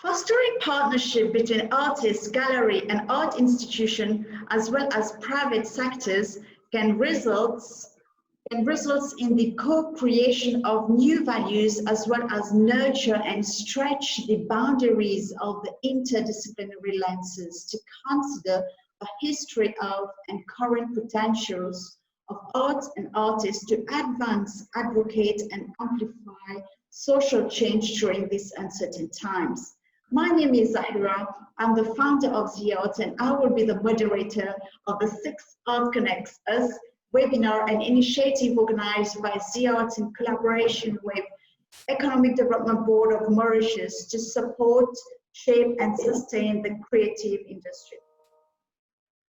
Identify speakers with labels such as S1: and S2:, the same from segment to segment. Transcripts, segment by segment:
S1: Fostering partnership between artists, gallery, and art institution, as well as private sectors, can result in the co-creation of new values, as well as nurture and stretch the boundaries of the interdisciplinary lenses to consider a history of and current potentials of art and artists to advance, advocate, and amplify social change during these uncertain times. My name is Zahira. I'm the founder of ZeeArts, and I will be the moderator of the 6th Art Connects Us webinar, an initiative organized by ZeeArts in collaboration with Economic Development Board of Mauritius to support, shape, and sustain the creative industry.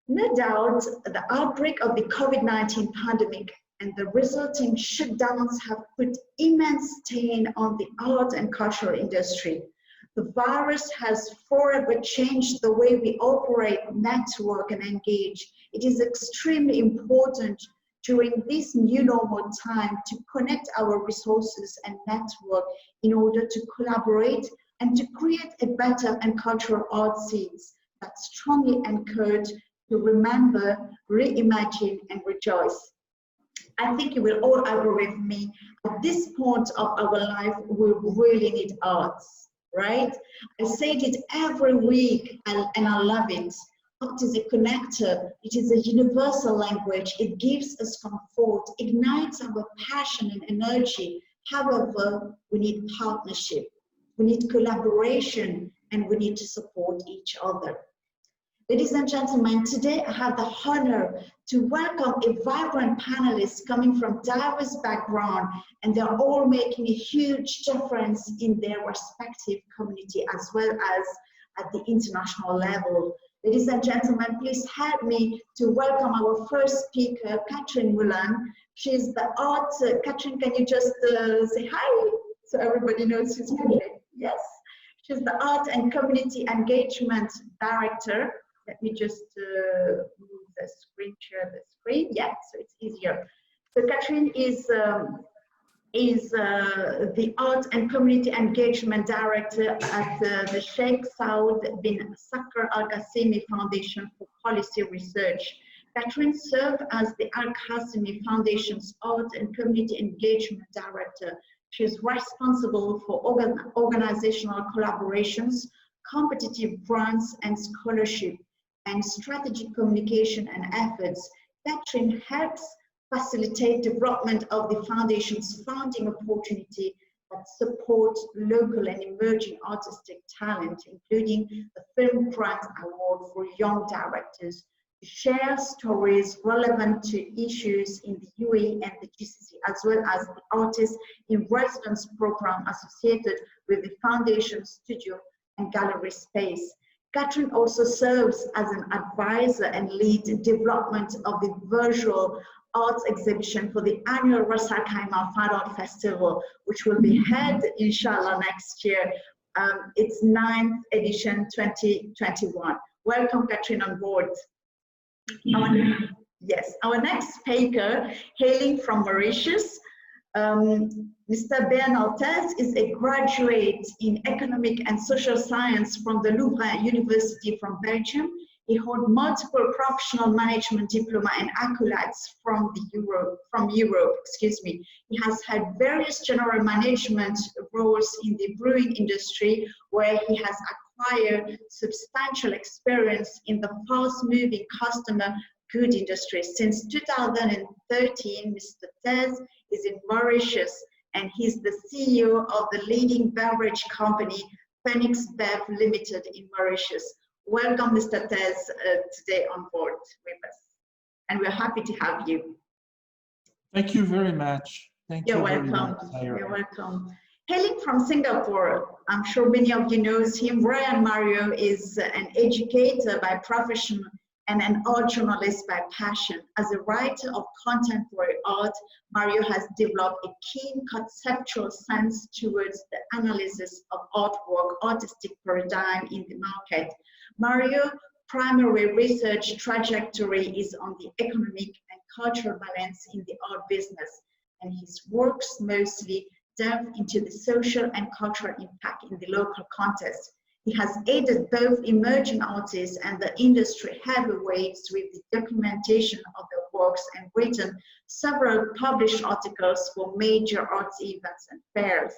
S1: No doubt, the outbreak of the COVID-19 pandemic and the resulting shutdowns have put immense strain on the art and cultural industry. The virus has forever changed the way we operate, network, and engage. It is extremely important during this new normal time to connect our resources and network in order to collaborate and to create a better and cultural art scenes that strongly encourage to remember, reimagine, and rejoice. I think you will all agree with me, at this point of our life, we really need arts, right? I say it every week, and I love it. Art is a connector, it is a universal language, it gives us comfort, ignites our passion and energy. However, we need partnership, we need collaboration, and we need to support each other. Ladies and gentlemen, today I have the honor to welcome a vibrant panelist coming from diverse backgrounds, and they're all making a huge difference in their respective community as well as at the international level. Ladies and gentlemen, please help me to welcome our first speaker, Catherine Moulin. She's the art, Catherine, can you just say hi so everybody knows who's Catherine? Yes. She's the Art and Community Engagement Director. Let me just move the screen, share the screen. Yeah, so it's easier. So Catherine is the Art and Community Engagement Director at the Sheikh Saud bin Sakr Al Qasimi Foundation for Policy Research. Catherine served as the Al Qasimi Foundation's Art and Community Engagement Director. She is responsible for organizational collaborations, competitive grants and scholarship, and strategic communication and efforts. Catherine helps facilitate development of the Foundation's funding opportunity that support local and emerging artistic talent, including the Film Grant Award for Young Directors, to share stories relevant to issues in the UAE and the GCC, as well as the Artists in Residence program associated with the Foundation studio and gallery space. Catherine also serves as an advisor and lead development of the visual arts exhibition for the annual Ras Al Khaimah Fine Art Festival, which will be held, inshallah, next year. It's 9th edition 2021. Welcome, Catherine, on board. Our next speaker, hailing from Mauritius, Mr. Ben Altez is a graduate in Economic and Social Science from the Louvain University from Belgium. He holds multiple professional management diploma and accolades from Europe. He has had various general management roles in the brewing industry, where he has acquired substantial experience in the fast-moving customer good industry. Since 2013, Mr. Tez is in Mauritius, and he's the CEO of the leading beverage company, Phoenix Bev Limited in Mauritius. Welcome, Mr. Tez, today on board with us, and we're happy to have you.
S2: Thank you very much.
S1: You're welcome. You're welcome. Hailing from Singapore, I'm sure many of you know him. Ryan Mario is an educator by profession and an art journalist by passion. As a writer of contemporary art, Mario has developed a keen conceptual sense towards the analysis of artwork, artistic paradigm in the market. Mario's primary research trajectory is on the economic and cultural balance in the art business, and his works mostly delve into the social and cultural impact in the local context. He has aided both emerging artists and the industry heavyweights with the documentation of their works and written several published articles for major arts events and fairs,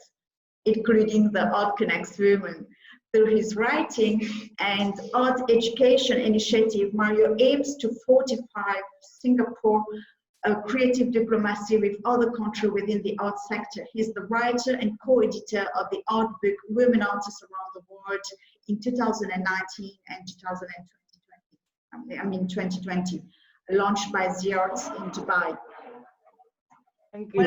S1: including the Art Connects Women. Through his writing and art education initiative, Mario aims to fortify Singapore creative diplomacy with other countries within the art sector. He's the writer and co-editor of the art book Women Artists Around the World in 2019 and 2020, launched by ZeeArts in Dubai.
S3: Thank you.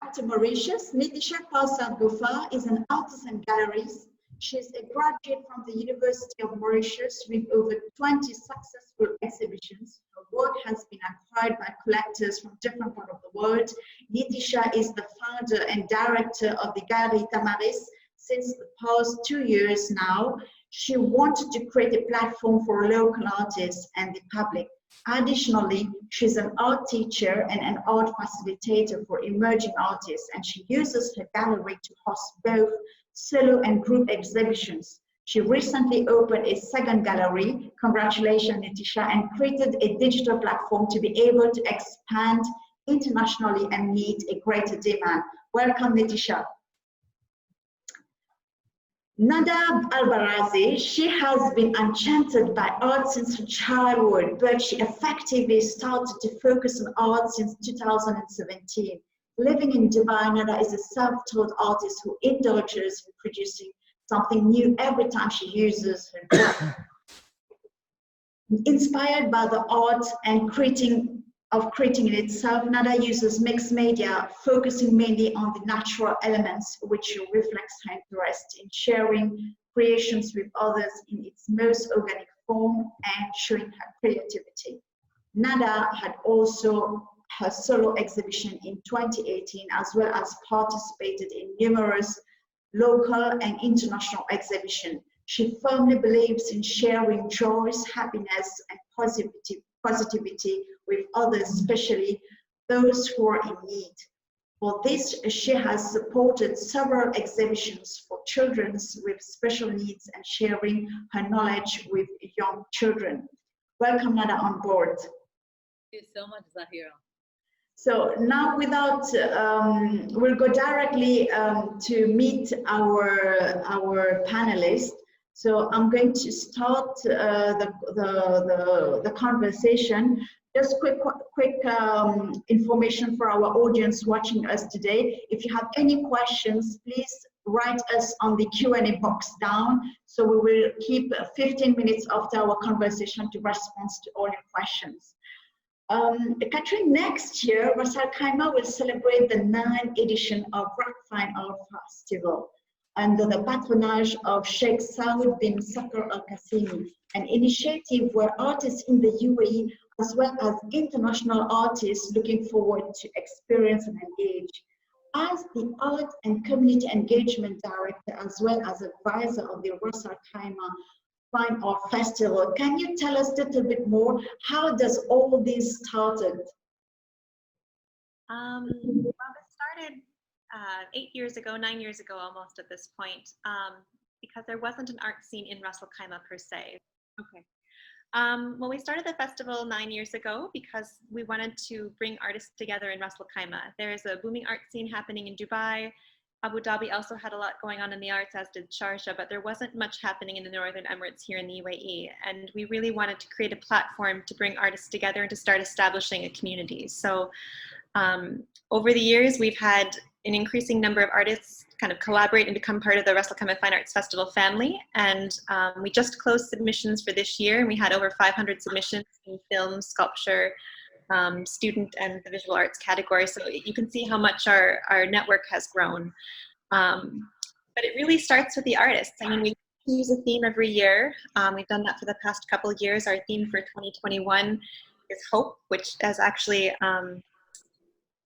S1: Back to Mauritius, Nitisha Pausat-Gofar is an artist and gallerist. She's a graduate from the University of Mauritius with over 20 successful exhibitions. Her work has been acquired by collectors from different parts of the world. Nitisha is the founder and director of the Gallery Tamaris since the past 2 years now. She wanted to create a platform for local artists and the public. Additionally, she's an art teacher and an art facilitator for emerging artists, and she uses her gallery to host both solo and group exhibitions. She recently opened a second gallery, congratulations Nitisha, and created a digital platform to be able to expand internationally and meet a greater demand. Welcome Nitisha. Nada Albarazi, she has been enchanted by art since her childhood, but she effectively started to focus on art since 2017. Living in Dubai, Nada is a self-taught artist who indulges in producing something new every time she uses her craft. Inspired by the art and creating in itself, Nada uses mixed media, focusing mainly on the natural elements, which reflects her interest in sharing creations with others in its most organic form and showing her creativity. Nada had also her solo exhibition in 2018, as well as participated in numerous local and international exhibitions. She firmly believes in sharing joys, happiness, and positivity with others, especially those who are in need. For this, she has supported several exhibitions for children with special needs and sharing her knowledge with young children. Welcome, Nada, on board.
S3: Thank you so much, Zahira.
S1: So now we'll go directly to meet our panelists. So I'm going to start the conversation. Just quick information for our audience watching us today. If you have any questions, please write us on the Q&A box down. So we will keep 15 minutes after our conversation to respond to all your questions. Catherine, next year, Ras Al Khaimah will celebrate the 9th edition of Rock Fine Art Festival under the patronage of Sheikh Saud bin Sakr Al Qasimi, an initiative where artists in the UAE, as well as international artists looking forward to experience and engage. As the Art and Community Engagement Director, as well as advisor of the Ras Al Khaimah Fine Art Festival, can you tell us a little bit more? How does all this started?
S4: Well, it started 9 years ago almost at this point, because there wasn't an art scene in Ras Al Khaimah per se. Okay. Well, we started the festival 9 years ago because we wanted to bring artists together in Ras Al Khaimah. There is a booming art scene happening in Dubai. Abu Dhabi also had a lot going on in the arts, as did Sharjah, but there wasn't much happening in the Northern Emirates here in the UAE. And we really wanted to create a platform to bring artists together and to start establishing a community. So over the years, we've had an increasing number of artists kind of collaborate and become part of the Ras Al Khaimah Fine Arts Festival family. And we just closed submissions for this year, and we had over 500 submissions in film, sculpture, student and the visual arts category. So you can see how much our network has grown. But it really starts with the artists. I mean, we choose a theme every year. We've done that for the past couple of years. Our theme for 2021 is hope, which is actually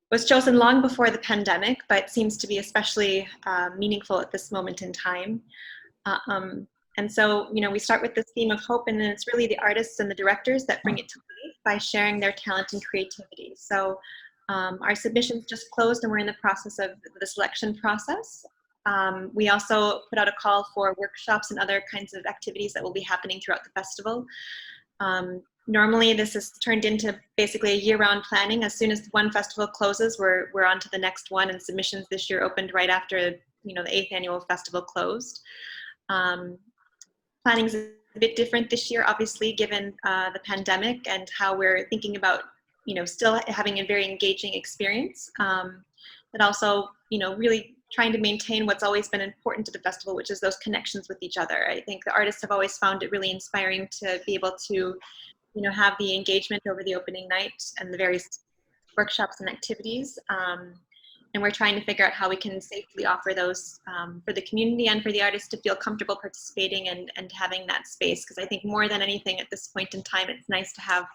S4: was chosen long before the pandemic, but seems to be especially meaningful at this moment in time. And so, you know, we start with this theme of hope, and then it's really the artists and the directors that bring it to life by sharing their talent and creativity. So our submissions just closed, and we're in the process of the selection process. We also put out a call for workshops and other kinds of activities that will be happening throughout the festival. Normally, this is turned into basically a year-round planning. As soon as one festival closes, we're on to the next one, and submissions this year opened right after the 8th annual festival closed. Planning is a bit different this year, obviously, given the pandemic and how we're thinking about still having a very engaging experience, but also really trying to maintain what's always been important to the festival, which is those connections with each other. I think the artists have always found it really inspiring to be able to have the engagement over the opening night and the various workshops and activities. And we're trying to figure out how we can safely offer those for the community and for the artists to feel comfortable participating and having that space. Because I think more than anything at this point in time, it's nice to have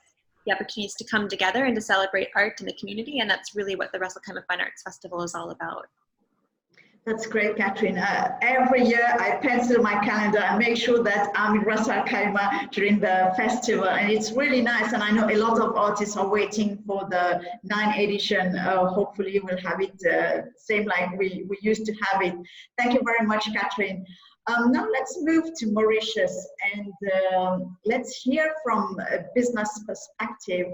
S4: the opportunities to come together and to celebrate art in the community. And that's really what the Russell-Kaiма Fine Arts Festival is all about.
S1: That's great, Catherine. Every year I pencil my calendar and make sure that I'm in Russell-Kaima during the festival, and it's really nice. And I know a lot of artists are waiting for the 9th edition. Hopefully we'll have it same like we used to have it. Thank you very much, Catherine. Now let's move to Mauritius, and let's hear from a business perspective.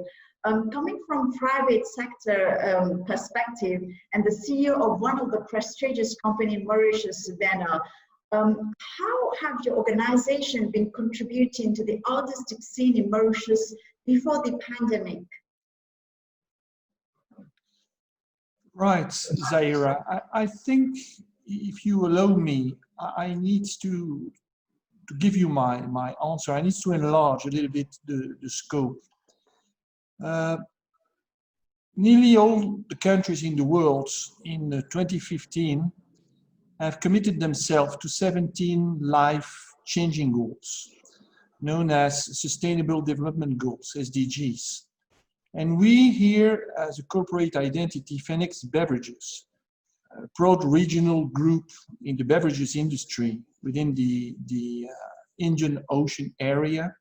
S1: Coming from private sector perspective, and the CEO of one of the prestigious company in Mauritius, Bernard, how have your organization been contributing to the artistic scene in Mauritius before the pandemic?
S2: Right, Zaira. I think, if you allow me, I need to give you my answer. I need to enlarge a little bit the scope. Nearly all the countries in the world in 2015 have committed themselves to 17 life-changing goals, known as Sustainable Development Goals, SDGs. And we here, as a corporate identity, Phoenix Beverages, a proud regional group in the beverages industry within the Indian Ocean area,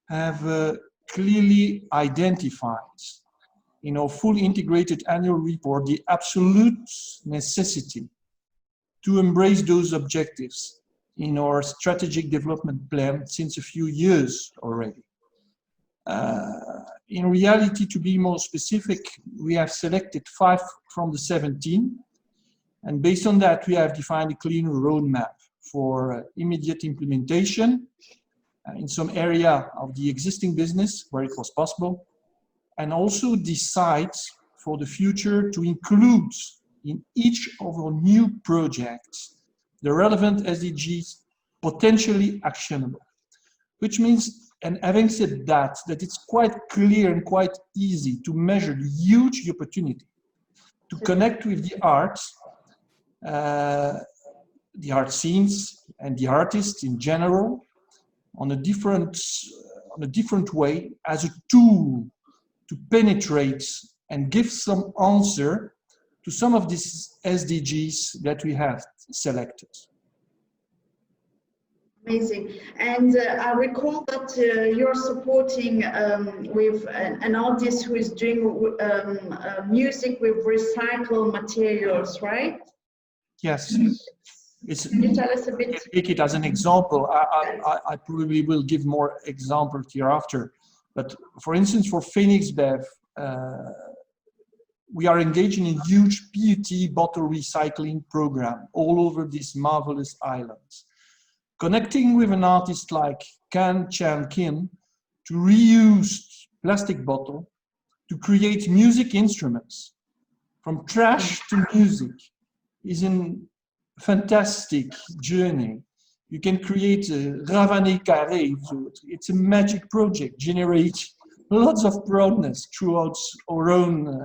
S2: have clearly identified in our fully integrated annual report the absolute necessity to embrace those objectives in our strategic development plan since a few years already. In reality, to be more specific, we have selected 5 from the 17, and based on that we have defined a clear roadmap for immediate implementation in some area of the existing business where it was possible, and also decide for the future to include in each of our new projects the relevant SDGs potentially actionable. Which means, and having said that it's quite clear and quite easy to measure the huge opportunity to connect with the arts, the art scenes and the artists in general, on a different way, as a tool to penetrate and give some answer to some of these SDGs that we have selected.
S1: Amazing. And I recall that you're supporting with an artist who is doing music with recycled materials, right?
S2: Yes.
S1: Can you tell us a bit?
S2: Take it as an example. I probably will give more examples hereafter. But for instance, for Phoenix Bev, we are engaging in huge PET bottle recycling program all over these marvelous islands. Connecting with an artist like Kan Chan Kim to reuse plastic bottle to create music instruments from trash to music is a fantastic journey. You can create a Ravané Carré. It's a magic project, generate lots of proudness throughout our own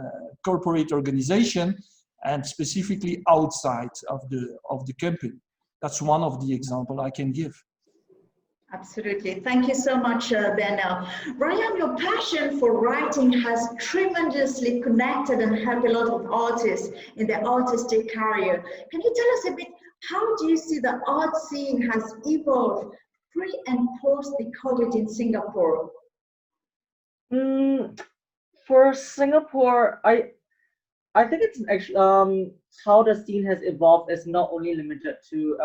S2: corporate organization and specifically outside of the company. That's one of the examples I can give.
S1: Absolutely. Thank you so much, Bernard. Ryan, your passion for writing has tremendously connected and helped a lot of artists in their artistic career. Can you tell us a bit, how do you see the art scene has evolved pre and post the COVID in Singapore?
S5: For Singapore, I think it's actually how the scene has evolved is not only limited to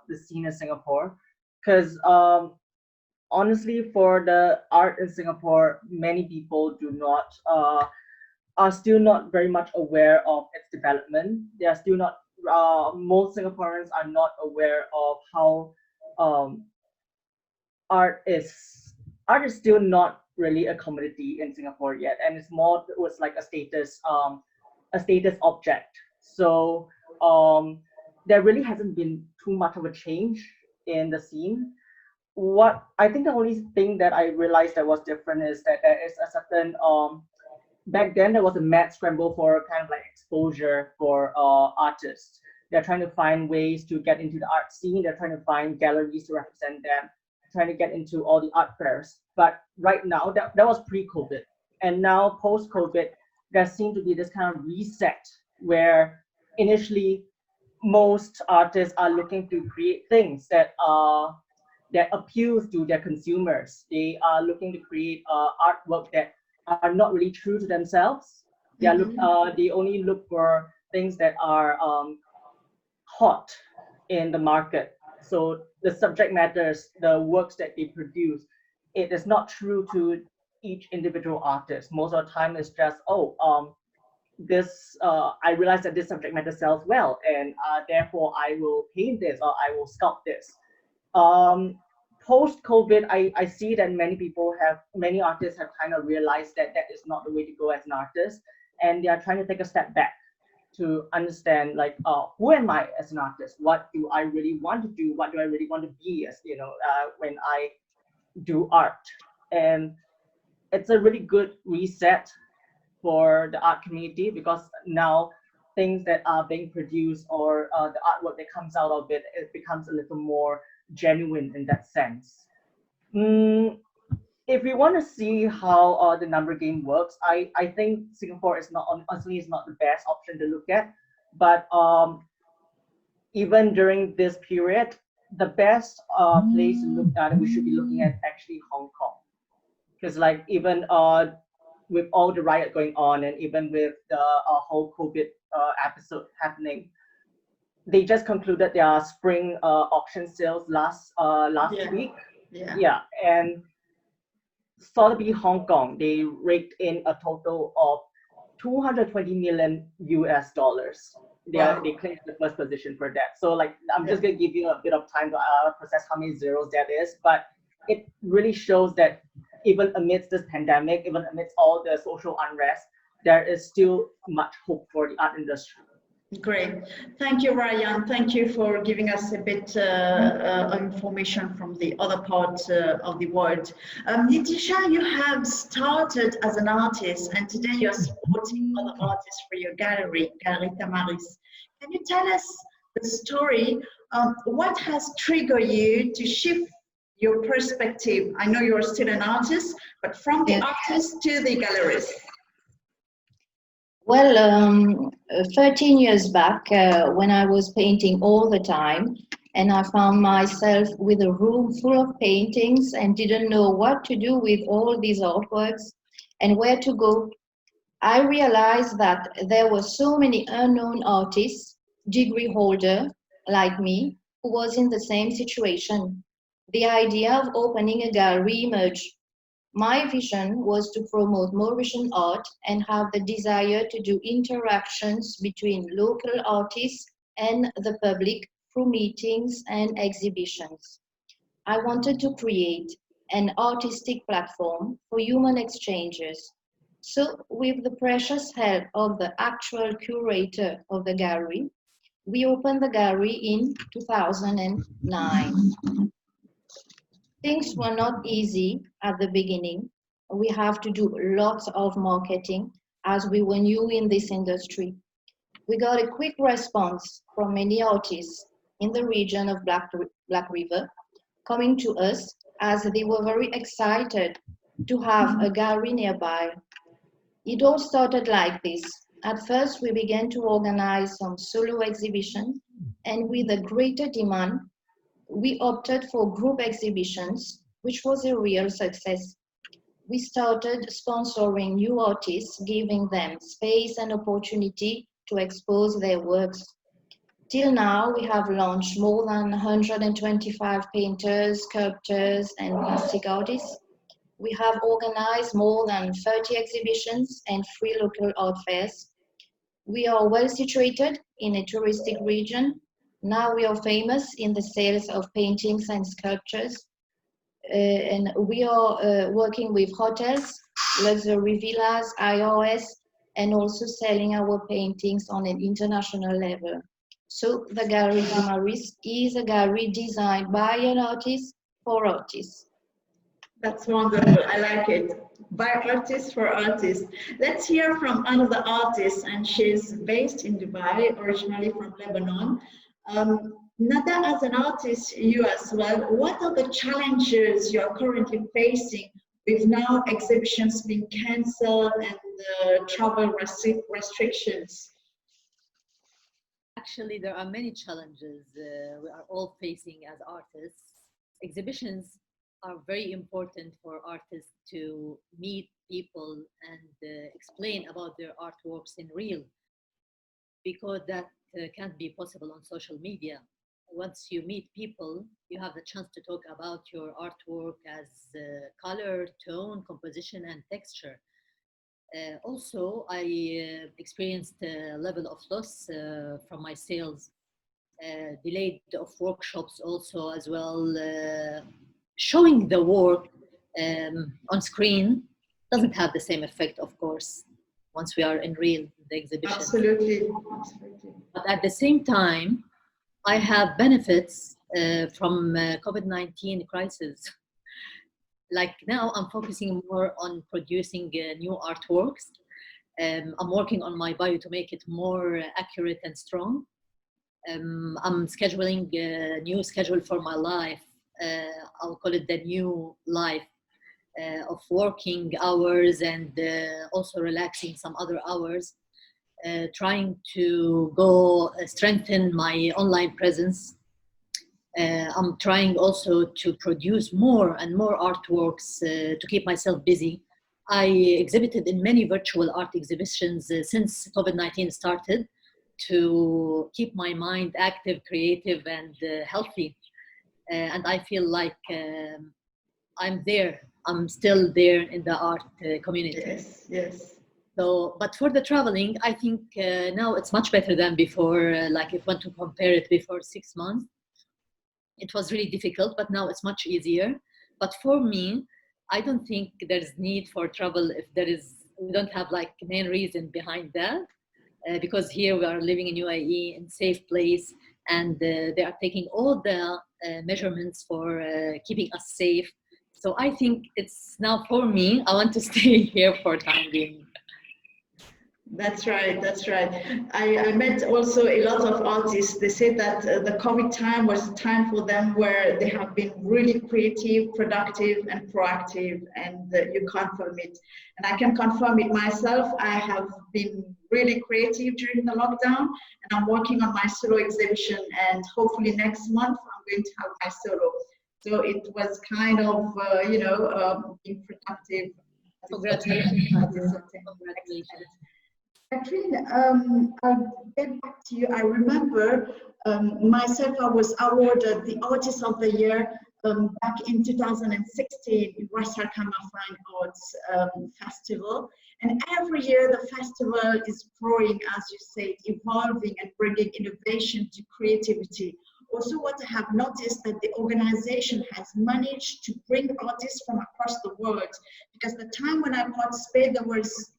S5: the scene in Singapore, because honestly, for the art in Singapore, many people do not are still not very much aware of its development. They are still not. Most Singaporeans are not aware of how um, art is art is still not really a commodity in Singapore yet, and it's more it was like a status object. So there really hasn't been too much of a change in the scene. What I think the only thing that I realized that was different is that there is a certain back then there was a mad scramble for kind of like exposure for artists. They're trying to find ways to get into the art scene. They're trying to find galleries to represent them, trying to get into all the art fairs. But right now, that was pre-COVID. And now post-COVID, there seemed to be this kind of reset where initially most artists are looking to create things that appeals to their consumers. They are looking to create artwork that are not really true to themselves. They only look for things that are hot in the market. So the subject matters, the works that they produce, it is not true to each individual artist. Most of the time, it's just this I realize that this subject matter sells well, and therefore I will paint this or I will sculpt this. Post COVID, I see that many artists have kind of realized that that is not the way to go as an artist, and they are trying to take a step back to understand like who am I as an artist? What do I really want to do? What do I really want to be as when I do art? And it's a really good reset for the art community because now things that are being produced or the artwork that comes out of it, it becomes a little more genuine in that sense. If we want to see how the number game works, I think Singapore is not honestly is not the best option to look at. But even during this period, the best place to look at we should be looking at actually Hong Kong, because like even with all the riot going on and even with the whole COVID episode happening, they just concluded their spring auction sales last week. Yeah, and Sotheby Hong Kong, they raked in a total of 220 million US dollars. They claimed the first position for that. So like I'm just gonna give you a bit of time to process how many zeros that is, but it really shows that even amidst this pandemic, even amidst all the social unrest, there is still much hope for the art industry.
S1: Great. Thank you, Ryan. Thank you for giving us a bit of information from the other part of the world. Nitisha, you have started as an artist and today you're supporting other artists for your gallery, Gallery Tamaris. Can you tell us the story? What has triggered you to shift your perspective? I know you're still an artist, but from the artist to the gallerist.
S6: Well, 13 years back, when I was painting all the time, and I found myself with a room full of paintings and didn't know what to do with all these artworks and where to go, I realized that there were so many unknown artists, degree holder like me, who was in the same situation. The idea of opening a gallery emerged. My vision was to promote Mauritian art and have the desire to do interactions between local artists and the public through meetings and exhibitions. I wanted to create an artistic platform for human exchanges. So, with the precious help of the actual curator of the gallery, we opened the gallery in 2009. Things were not easy at the beginning. We have to do lots of marketing as we were new in this industry. We got a quick response from many artists in the region of Black River coming to us as they were very excited to have a gallery nearby. It all started like this. At first, we began to organize some solo exhibitions, and with a greater demand, we opted for group exhibitions, which was a real success. we started sponsoring new artists, giving them space and opportunity to expose their works. Till now, we have launched more than 125 painters, sculptors, and plastic artists. We have organized more than 30 exhibitions and 3 local art fairs. We are well situated in a touristic region. Now we are famous in the sales of paintings and sculptures. And we are working with hotels, luxury villas, IRS, and also selling our paintings on an international level. So the Gallery de Maurice is a gallery designed by an artist for artists.
S1: That's wonderful. I like it. By artists for artists. Let's hear from another artist, and she's based in Dubai, originally from Lebanon. Nada, as an artist, you as well, what are the challenges you are currently facing with now exhibitions being cancelled and travel restrictions?
S3: Actually, there are many challenges we are all facing as artists. Exhibitions are very important for artists to meet people and explain about their artworks in real, because that can't be possible on social media. Once you meet people, you have the chance to talk about your artwork as color, tone, composition, and texture. Also, I experienced a level of loss from my sales, delayed of workshops also as well. Showing the work on screen doesn't have the same effect, of course, once we are in real the exhibition.
S1: Absolutely. Absolutely.
S3: But at the same time, I have benefits from COVID-19 crisis. Like now, I'm focusing more on producing new artworks. I'm working on my bio to make it more accurate and strong. I'm scheduling a new schedule for my life. I'll call it the new life of working hours and also relaxing some other hours. Trying to go strengthen my online presence. I'm trying also to produce more and more artworks to keep myself busy. I exhibited in many virtual art exhibitions since COVID-19 started to keep my mind active, creative, and healthy. And I feel like I'm there. I'm still there in the art community.
S1: Yes, yes.
S3: So, but for the traveling, I think now it's much better than before. Like if I want to compare it before 6 months, it was really difficult, but now it's much easier. But for me, I don't think there's need for travel if we don't have like main reason behind that. Because here we are living in UAE in safe place, and they are taking all the measurements for keeping us safe. So I think it's now for me, I want to stay here for time being.
S1: That's right, that's right. I met also a lot of artists. They said that the COVID time was a time for them where they have been really creative, productive, and proactive, and you confirm it. And I can confirm it myself. I have been really creative during the lockdown, and I'm working on my solo exhibition, and hopefully next month I'm going to have my solo. So it was kind of, being productive.
S3: Congratulations.
S1: Congratulations. Catherine, I'll get back to you. I remember myself, I was awarded the Artist of the Year back in 2016 in Ras Al Khaimah Fine Arts Festival. And every year the festival is growing, as you said, evolving and bringing innovation to creativity. Also, what I have noticed that the organization has managed to bring artists from across the world, because the time when I participated, there was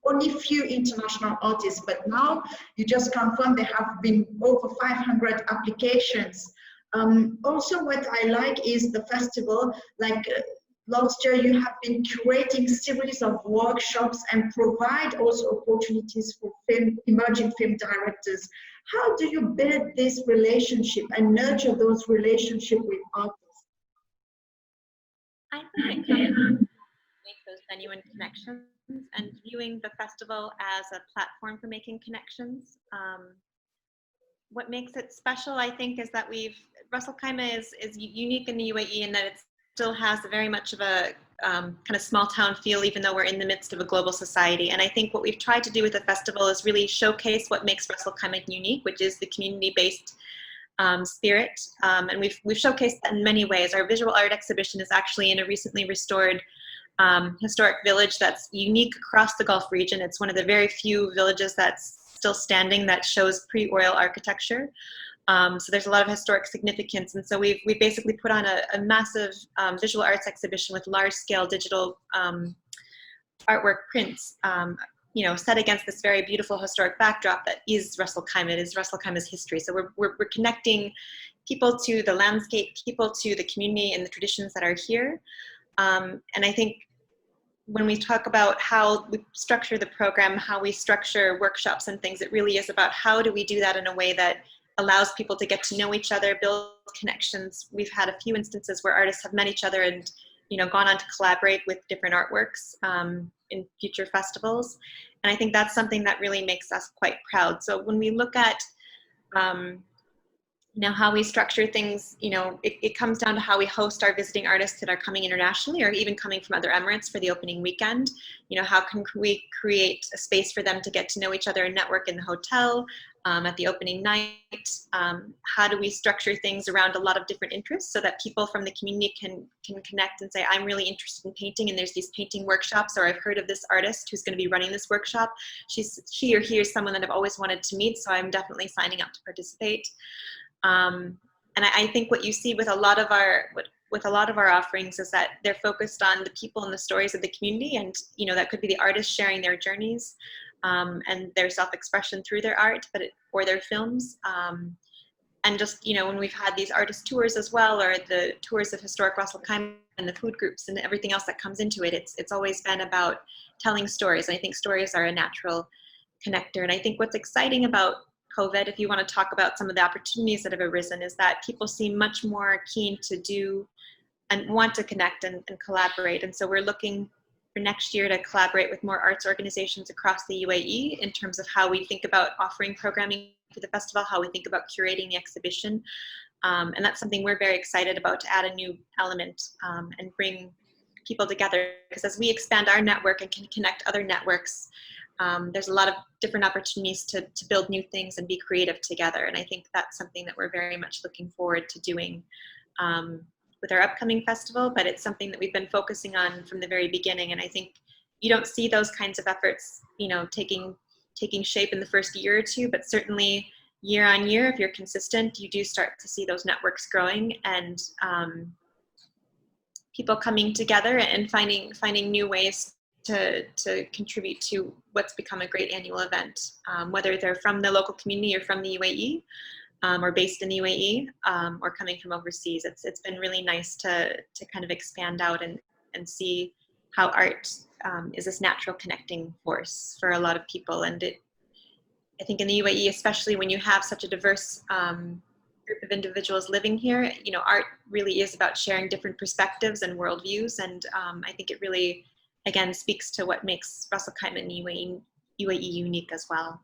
S1: only few international artists, but now you just confirmed there have been over 500 applications. Also, what I like is the festival, like last year you have been curating series of workshops and provide also opportunities for emerging film directors. How do you build this relationship and nurture those relationships with artists?
S4: I think it comes to make those genuine connections and viewing the festival as a platform for making connections. What makes it special, I think, is that Ras Al Khaimah is unique in the UAE in that it's still has very much of a kind of small town feel, even though we're in the midst of a global society. And I think what we've tried to do with the festival is really showcase what makes Ras Al Khaimah unique, which is the community-based spirit. And we've showcased that in many ways. Our visual art exhibition is actually in a recently restored historic village that's unique across the Gulf region. It's one of the very few villages that's still standing that shows pre-oil architecture. So there's a lot of historic significance. And so we basically put on a massive visual arts exhibition with large-scale digital artwork prints, you know, set against this very beautiful historic backdrop that is Ras Al Khaimah. It is Ras Al Khaimah's history. So we're connecting people to the landscape, people to the community and the traditions that are here. And I think when we talk about how we structure the program, how we structure workshops and things, it really is about how do we do that in a way that allows people to get to know each other, build connections. We've had a few instances where artists have met each other and, you know, gone on to collaborate with different artworks in future festivals. And I think that's something that really makes us quite proud. So when we look at now how we structure things, you know, it comes down to how we host our visiting artists that are coming internationally or even coming from other Emirates for the opening weekend. You know, how can we create a space for them to get to know each other and network in the hotel at the opening night? How do we structure things around a lot of different interests so that people from the community can connect and say, I'm really interested in painting and there's these painting workshops, or I've heard of this artist who's going to be running this workshop. She or he is someone that I've always wanted to meet, so I'm definitely signing up to participate. And I think what you see with a lot of our offerings is that they're focused on the people and the stories of the community, and you know, that could be the artists sharing their journeys and their self-expression through their art, or their films. And just, you know, when we've had these artist tours as well, or the tours of historic Ras Al Khaimah and the food groups and everything else that comes into it, it's always been about telling stories. And I think stories are a natural connector. And I think what's exciting about COVID, if you want to talk about some of the opportunities that have arisen, is that people seem much more keen to do and want to connect and collaborate. And so we're looking for next year to collaborate with more arts organizations across the UAE in terms of how we think about offering programming for the festival, how we think about curating the exhibition. And that's something we're very excited about, to add a new element and bring people together. Because as we expand our network and can connect other networks, there's a lot of different opportunities to build new things and be creative together. And I think that's something that we're very much looking forward to doing with our upcoming festival, but it's something that we've been focusing on from the very beginning. And I think you don't see those kinds of efforts, you know, taking shape in the first year or two, but certainly year on year, if you're consistent, you do start to see those networks growing and people coming together and finding new ways to contribute to what's become a great annual event, whether they're from the local community or from the UAE, or based in the UAE, or coming from overseas. It's been really nice to kind of expand out and see how art is this natural connecting force for a lot of people. And I think in the UAE, especially when you have such a diverse group of individuals living here, you know, art really is about sharing different perspectives and worldviews. And I think it really, again, speaks to what makes Ras Al Khaimah and UAE unique as well.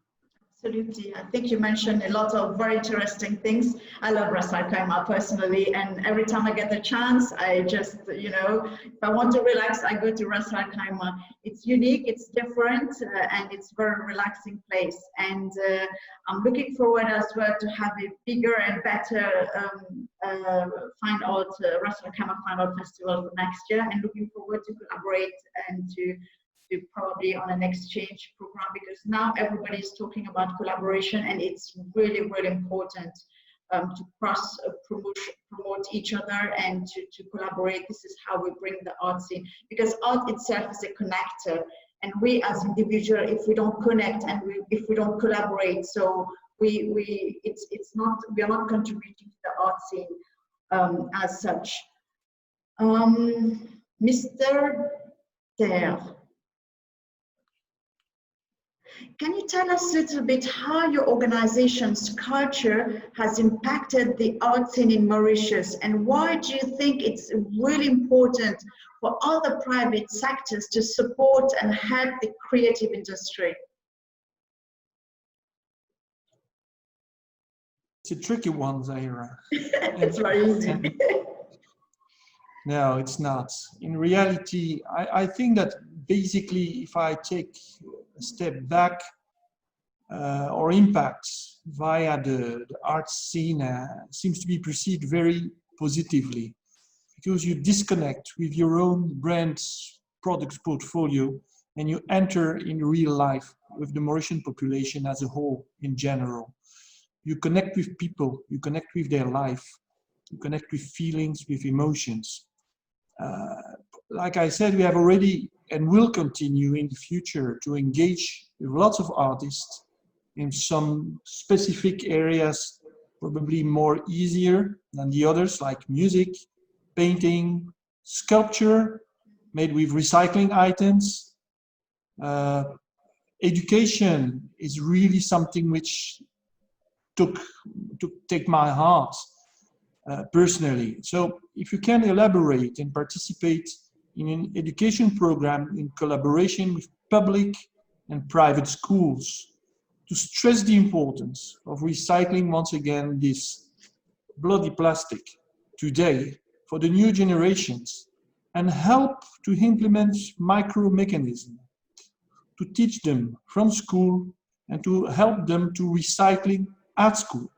S1: Absolutely. I think you mentioned a lot of very interesting things. I love Ras Al Khaimah personally, and every time I get the chance, I just, you know, if I want to relax, I go to Ras Al Khaimah. It's unique, it's different, and it's a very relaxing place. And I'm looking forward as well to have a bigger and better Ras Al Khaimah Find Out Festival for next year, and looking forward to collaborate and to probably on an exchange program, because now everybody is talking about collaboration, and it's really, really important to promote each other and to collaborate. This is how we bring the arts in, because art itself is a connector, and we as individuals, if we don't connect and if we don't collaborate, so we are not contributing to the art scene as such. Mr. Ter, can you tell us a little bit how your organization's culture has impacted the art scene in Mauritius, and why do you think it's really important for other private sectors to support and help the creative industry?
S2: It's a tricky one, Zahira.
S1: It's very easy.
S2: No, it's not. In reality, I think that basically, if I take a step back, or impacts via the art scene seems to be perceived very positively, because you disconnect with your own brand's products portfolio and you enter in real life with the Mauritian population as a whole in general. You connect with people, you connect with their life, you connect with feelings, with emotions. Like I said, we have already and will continue in the future to engage with lots of artists in some specific areas, probably more easier than the others, like music, painting, sculpture made with recycling items. Education is really something which take my heart personally. So if you can elaborate and participate in an education program in collaboration with public and private schools to stress the importance of recycling once again this bloody plastic today for the new generations, and help to implement micro mechanisms to teach them from school and to help them to recycling at school,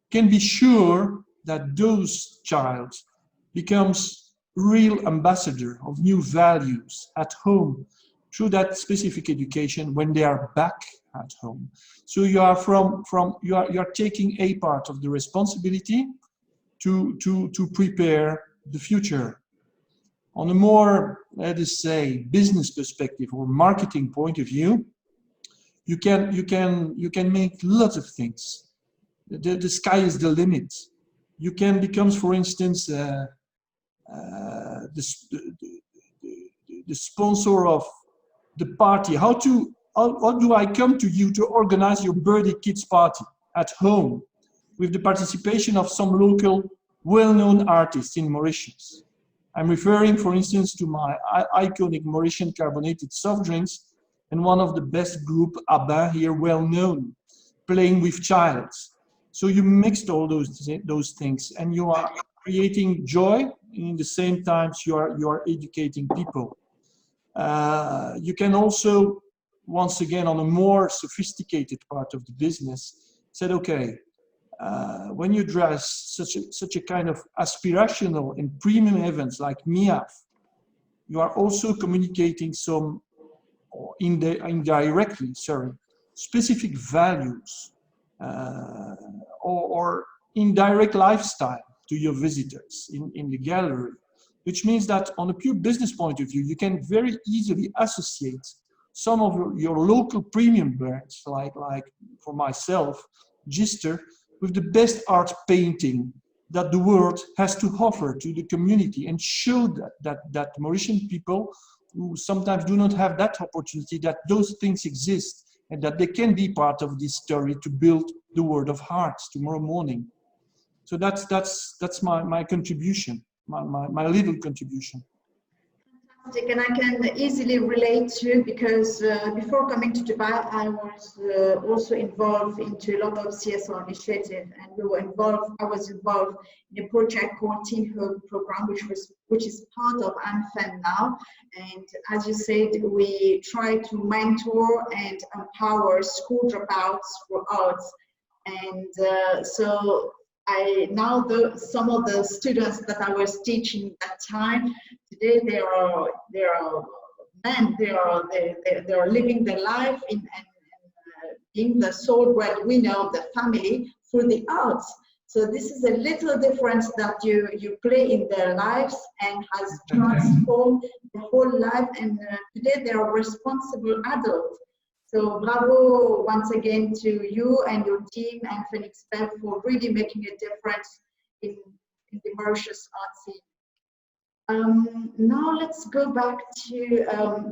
S2: can be sure that those child becomes real ambassador of new values at home through that specific education when they are back at home. So you are you are taking a part of the responsibility to prepare the future. On a more, let us say, business perspective or marketing point of view, you can make lots of things. The sky is the limit. You can become, for instance, the sponsor of the party. How do I come to you to organize your birthday kids party at home with the participation of some local well-known artists in Mauritius? I'm referring, for instance, to my iconic Mauritian carbonated soft drinks and one of the best group, Abba, here, well-known, playing with child. So you mixed all those things, and you are creating joy, and in the same time you are educating people. You can also, once again, on a more sophisticated part of the business, said, okay, when you dress such a kind of aspirational and premium events like MIAF, you are also communicating some, or indirectly, specific values or indirect lifestyle to your visitors in the gallery, which means that on a pure business point of view, you can very easily associate some of your local premium brands, like for myself, Gister, with the best art painting that the world has to offer to the community, and show that Mauritian people who sometimes do not have that opportunity, that those things exist and that they can be part of this story to build the world of hearts tomorrow morning. So that's my contribution, my little contribution.
S1: And I can easily relate to, because before coming to Dubai, I was also involved into a lot of CSR initiative, and I was involved in a project called Teen Hope program, which is part of ANFEM now. And as you said, we try to mentor and empower school dropouts for arts. And so some of the students that I was teaching at that time, today they are men. They are living their life and being the sole breadwinner of the family through the arts. So this is a little difference that you play in their lives and has transformed the whole life. And today they are responsible adults. So bravo once again to you and your team and Phoenix Pep for really making a difference in the Mauritius art scene. Now let's go back to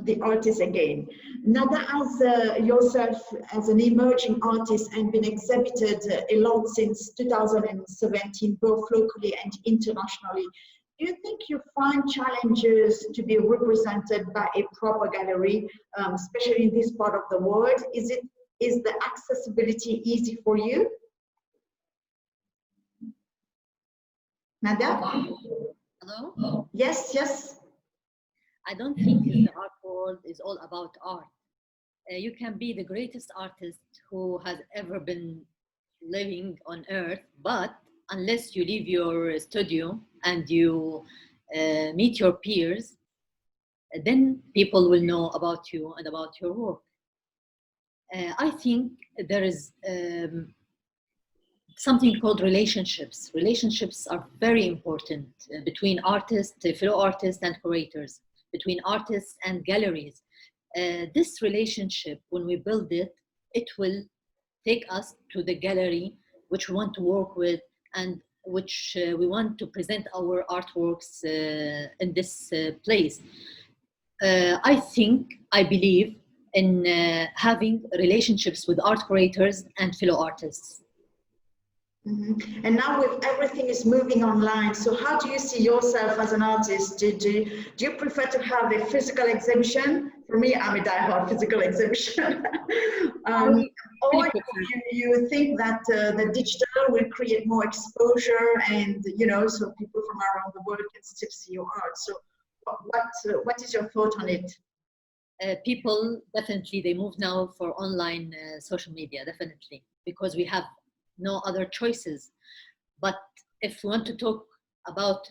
S1: the artists again. Nada, as yourself as an emerging artist and been exhibited a lot since 2017, both locally and internationally, do you think you find challenges to be represented by a proper gallery, especially in this part of the world? Is the accessibility easy for you? Nada?
S3: Hello?
S1: Yes, yes.
S3: I don't think the art world is all about art. You can be the greatest artist who has ever been living on earth, but unless you leave your studio and you meet your peers, then people will know about you and about your work. I think there is something called relationships. Relationships are very important between artists, fellow artists, and curators, between artists and galleries. This relationship, when we build it, it will take us to the gallery which we want to work with and which we want to present our artworks in this place. I believe in having relationships with art curators and fellow artists.
S1: Mhm. And now with everything is moving online, so how do you see yourself as an artist? Do you prefer to have a physical exhibition? For me, I'm a diehard physical exhibition. um, or you think that the digital will create more exposure and, you know, so people from around the world can still see your art. So what is your thought on it?
S3: People definitely, they move now for online social media, definitely, because we have no other choices. But if we want to talk about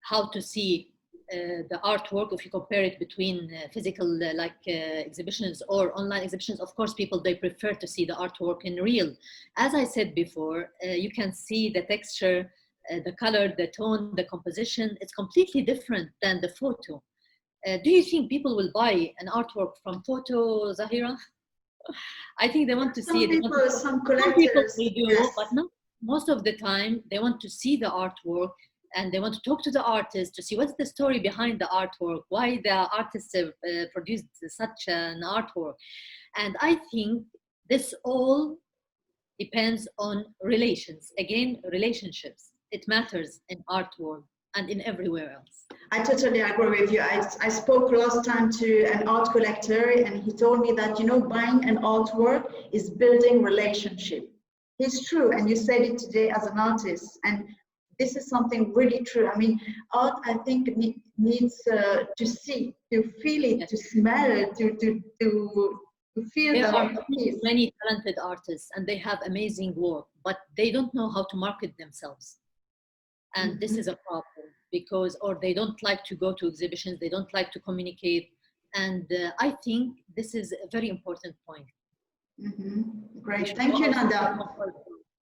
S3: how to see the artwork, if you compare it between physical exhibitions or online exhibitions, of course people, they prefer to see the artwork in real. As I said before, you can see the texture, the color, the tone, the composition. It's completely different than the photo. Do you think people will buy an artwork from photo, Zahira? I think they want to see it.
S1: Some
S3: Some people
S1: collectors,
S3: they do,
S1: yes.
S3: but not most of the time. They want to see the artwork and they want to talk to the artist to see what's the story behind the artwork, why the artist produced such an artwork. And I think this all depends on relations. Again, relationships. It matters in artwork and in everywhere else.
S1: I totally agree with you. I spoke last time to an art collector and he told me that, you know, buying an artwork is building relationship. It's true. And you said it today as an artist. And this is something really true. I mean, art, I think, needs to see, to feel it, to smell it, to feel
S3: there are
S1: piece.
S3: many talented artists and they have amazing work, but they don't know how to market themselves. And this is a problem because, or they don't like to go to exhibitions, they don't like to communicate. And I think this is a very important point.
S1: Great, thank you, Nada.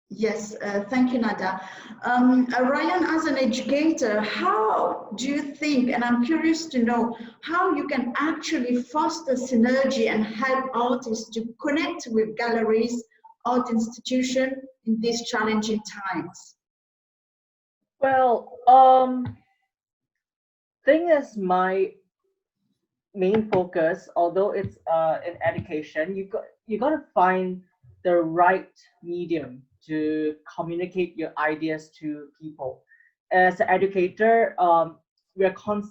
S1: Yes, thank you, Nada. Ryan, as an educator, how do you think, and I'm curious to know, how you can actually foster synergy and help artists to connect with galleries, art institutions in these challenging times?
S5: Well, thing is, my main focus, although it's in education, you got to find the right medium to communicate your ideas to people. As an educator, we kind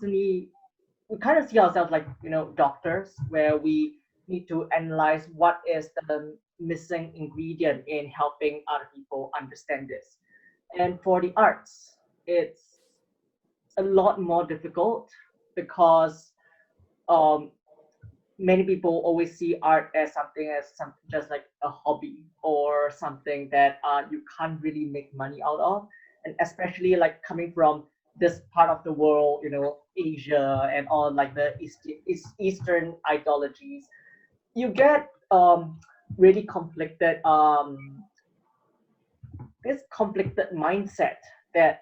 S5: of see ourselves like, you know, doctors, where we need to analyze what is the missing ingredient in helping other people understand this. And for the arts, it's a lot more difficult because um, many people always see art as something just like a hobby or something that you can't really make money out of, and especially like coming from this part of the world, you know, Asia and all like the Eastern ideologies, you get really this conflicted mindset that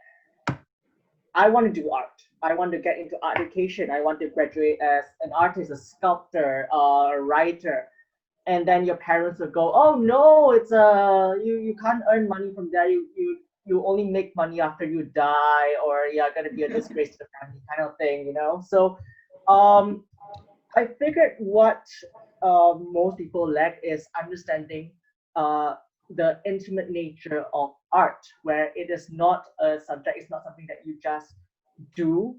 S5: I want to do art. I want to get into art education. I want to graduate as an artist, a sculptor, a writer. And then your parents will go, "Oh no, it's you can't earn money from there. You only make money after you die, or you're gonna be a disgrace to the family," kind of thing, you know. So, I figured what most people lack is understanding the intimate nature of art, where it is not a subject, it's not something that you just do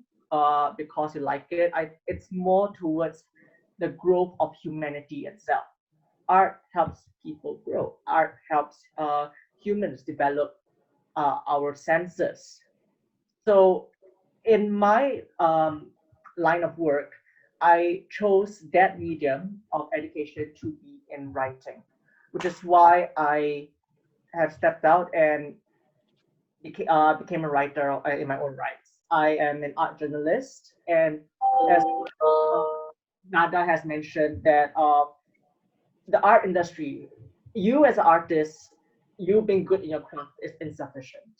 S5: because you like it. It's more towards the growth of humanity itself. Art helps people grow. Art helps humans develop our senses. So in my line of work, I chose that medium of education to be in writing, which is why I have stepped out and became a writer in my own rights. I am an art journalist, and as Nada has mentioned, that the art industry, you as an artist, you being good in your craft is insufficient.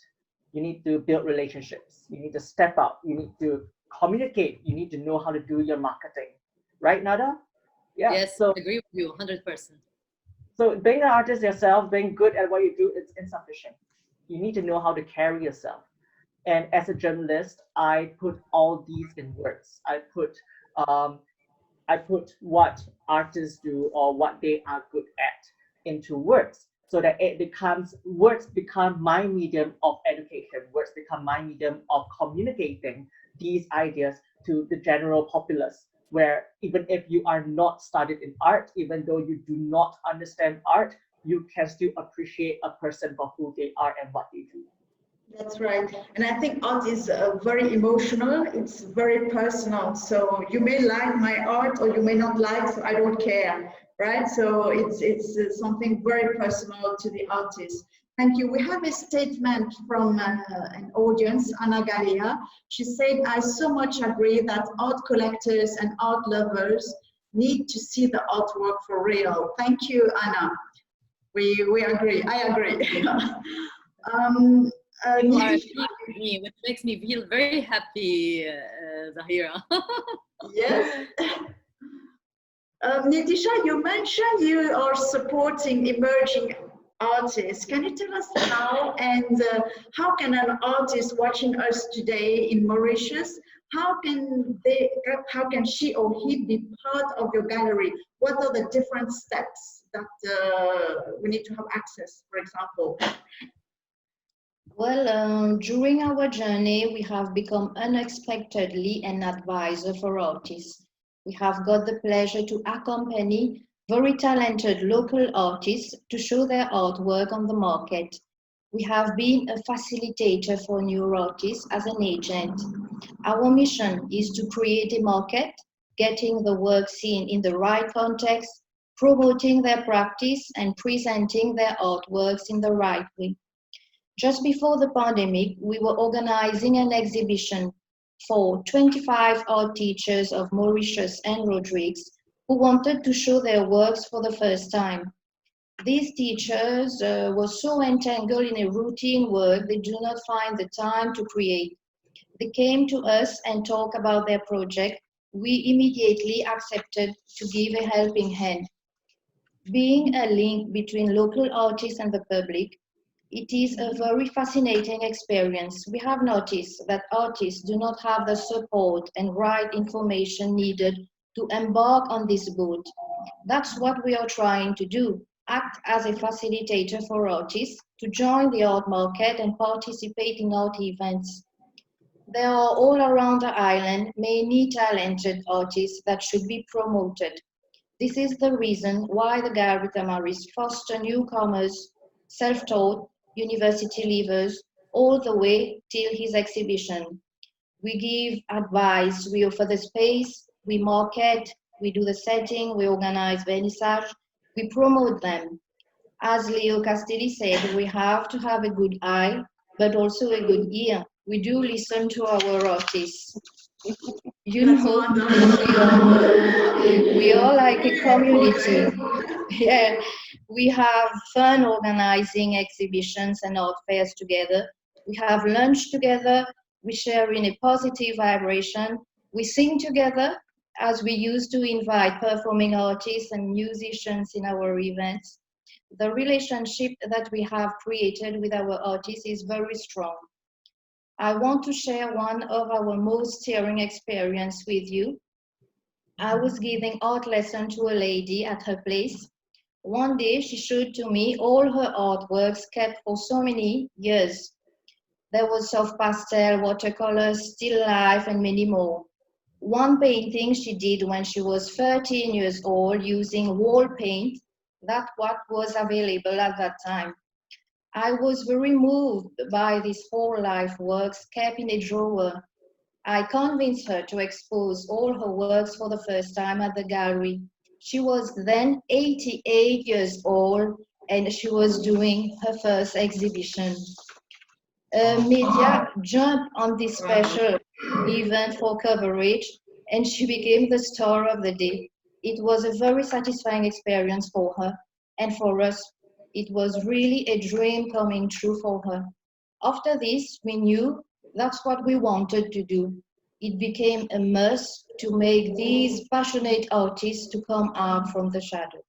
S5: You need to build relationships. You need to step up. You need to communicate. You need to know how to do your marketing. Right, Nada? Yeah.
S3: Yes,
S5: So,
S3: I agree with you 100%.
S5: so being an artist yourself, being good at what you do, it's insufficient. You need to know how to carry yourself. And as a journalist, I put all these in words. Um, I put what artists do or what they are good at into words, so that words become my medium of education. Words become my medium of communicating these ideas to the general populace, where even if you are not studied in art, even though you do not understand art, you can still appreciate a person for who they are and what they do.
S1: That's right. And I think art is very emotional. It's very personal. So you may like my art or you may not like, so I don't care, right? So it's something very personal to the artist. Thank you. We have a statement from an audience, Anna Galia. She said, I so much agree that art collectors and art lovers need to see the artwork for real. Thank you, Anna. We agree. I agree.
S3: You are agreeing with me, which makes me feel very happy, Zahira.
S1: Yes. Nitisha, you mentioned you are supporting emerging artists. Can you tell us how, and how can an artist watching us today in Mauritius, how can she or he be part of your gallery? What are the different steps that we need to have access, for example?
S6: Well, during our journey, we have become unexpectedly an advisor for artists. We have got the pleasure to accompany very talented local artists to show their artwork on the market. We have been a facilitator for new artists as an agent. Our mission is to create a market, getting the work seen in the right context, promoting their practice, and presenting their artworks in the right way. Just before the pandemic, we were organizing an exhibition for 25 art teachers of Mauritius and Rodrigues who wanted to show their works for the first time. These teachers were so entangled in a routine work they do not find the time to create. They came to us and talked about their project. We immediately accepted to give a helping hand. Being a link between local artists and the public, it is a very fascinating experience. We have noticed that artists do not have the support and right information needed to embark on this boat. That's what we are trying to do, act as a facilitator for artists to join the art market and participate in art events. There are all around the island many talented artists that should be promoted. This is the reason why the Gallery Tamaris foster newcomers, self-taught, university leavers, all the way till his exhibition. We give advice, we offer the space, we market, we do the setting, we organize vernissage, we promote them. As Leo Castelli said, we have to have a good eye, but also a good ear. We do listen to our artists. You know, we are like a community. Yeah, we have fun organizing exhibitions and art fairs together. We have lunch together. We share in a positive vibration. We sing together as we used to invite performing artists and musicians in our events. The relationship that we have created with our artists is very strong. I want to share one of our most stirring experience with you. I was giving art lesson to a lady at her place. One day she showed to me all her artworks kept for so many years. There was soft pastel, watercolors, still life, and many more. One painting she did when she was 13 years old using wall paint. That's what was available at that time. I was very moved by these whole life works kept in a drawer. I convinced her to expose all her works for the first time at the gallery. She was then 88 years old and she was doing her first exhibition. Media jumped on this special event for coverage and she became the star of the day. It was a very satisfying experience for her and for us. It was really a dream coming true for her. After this, we knew that's what we wanted to do. It became a must to make these passionate artists to come out from the shadow.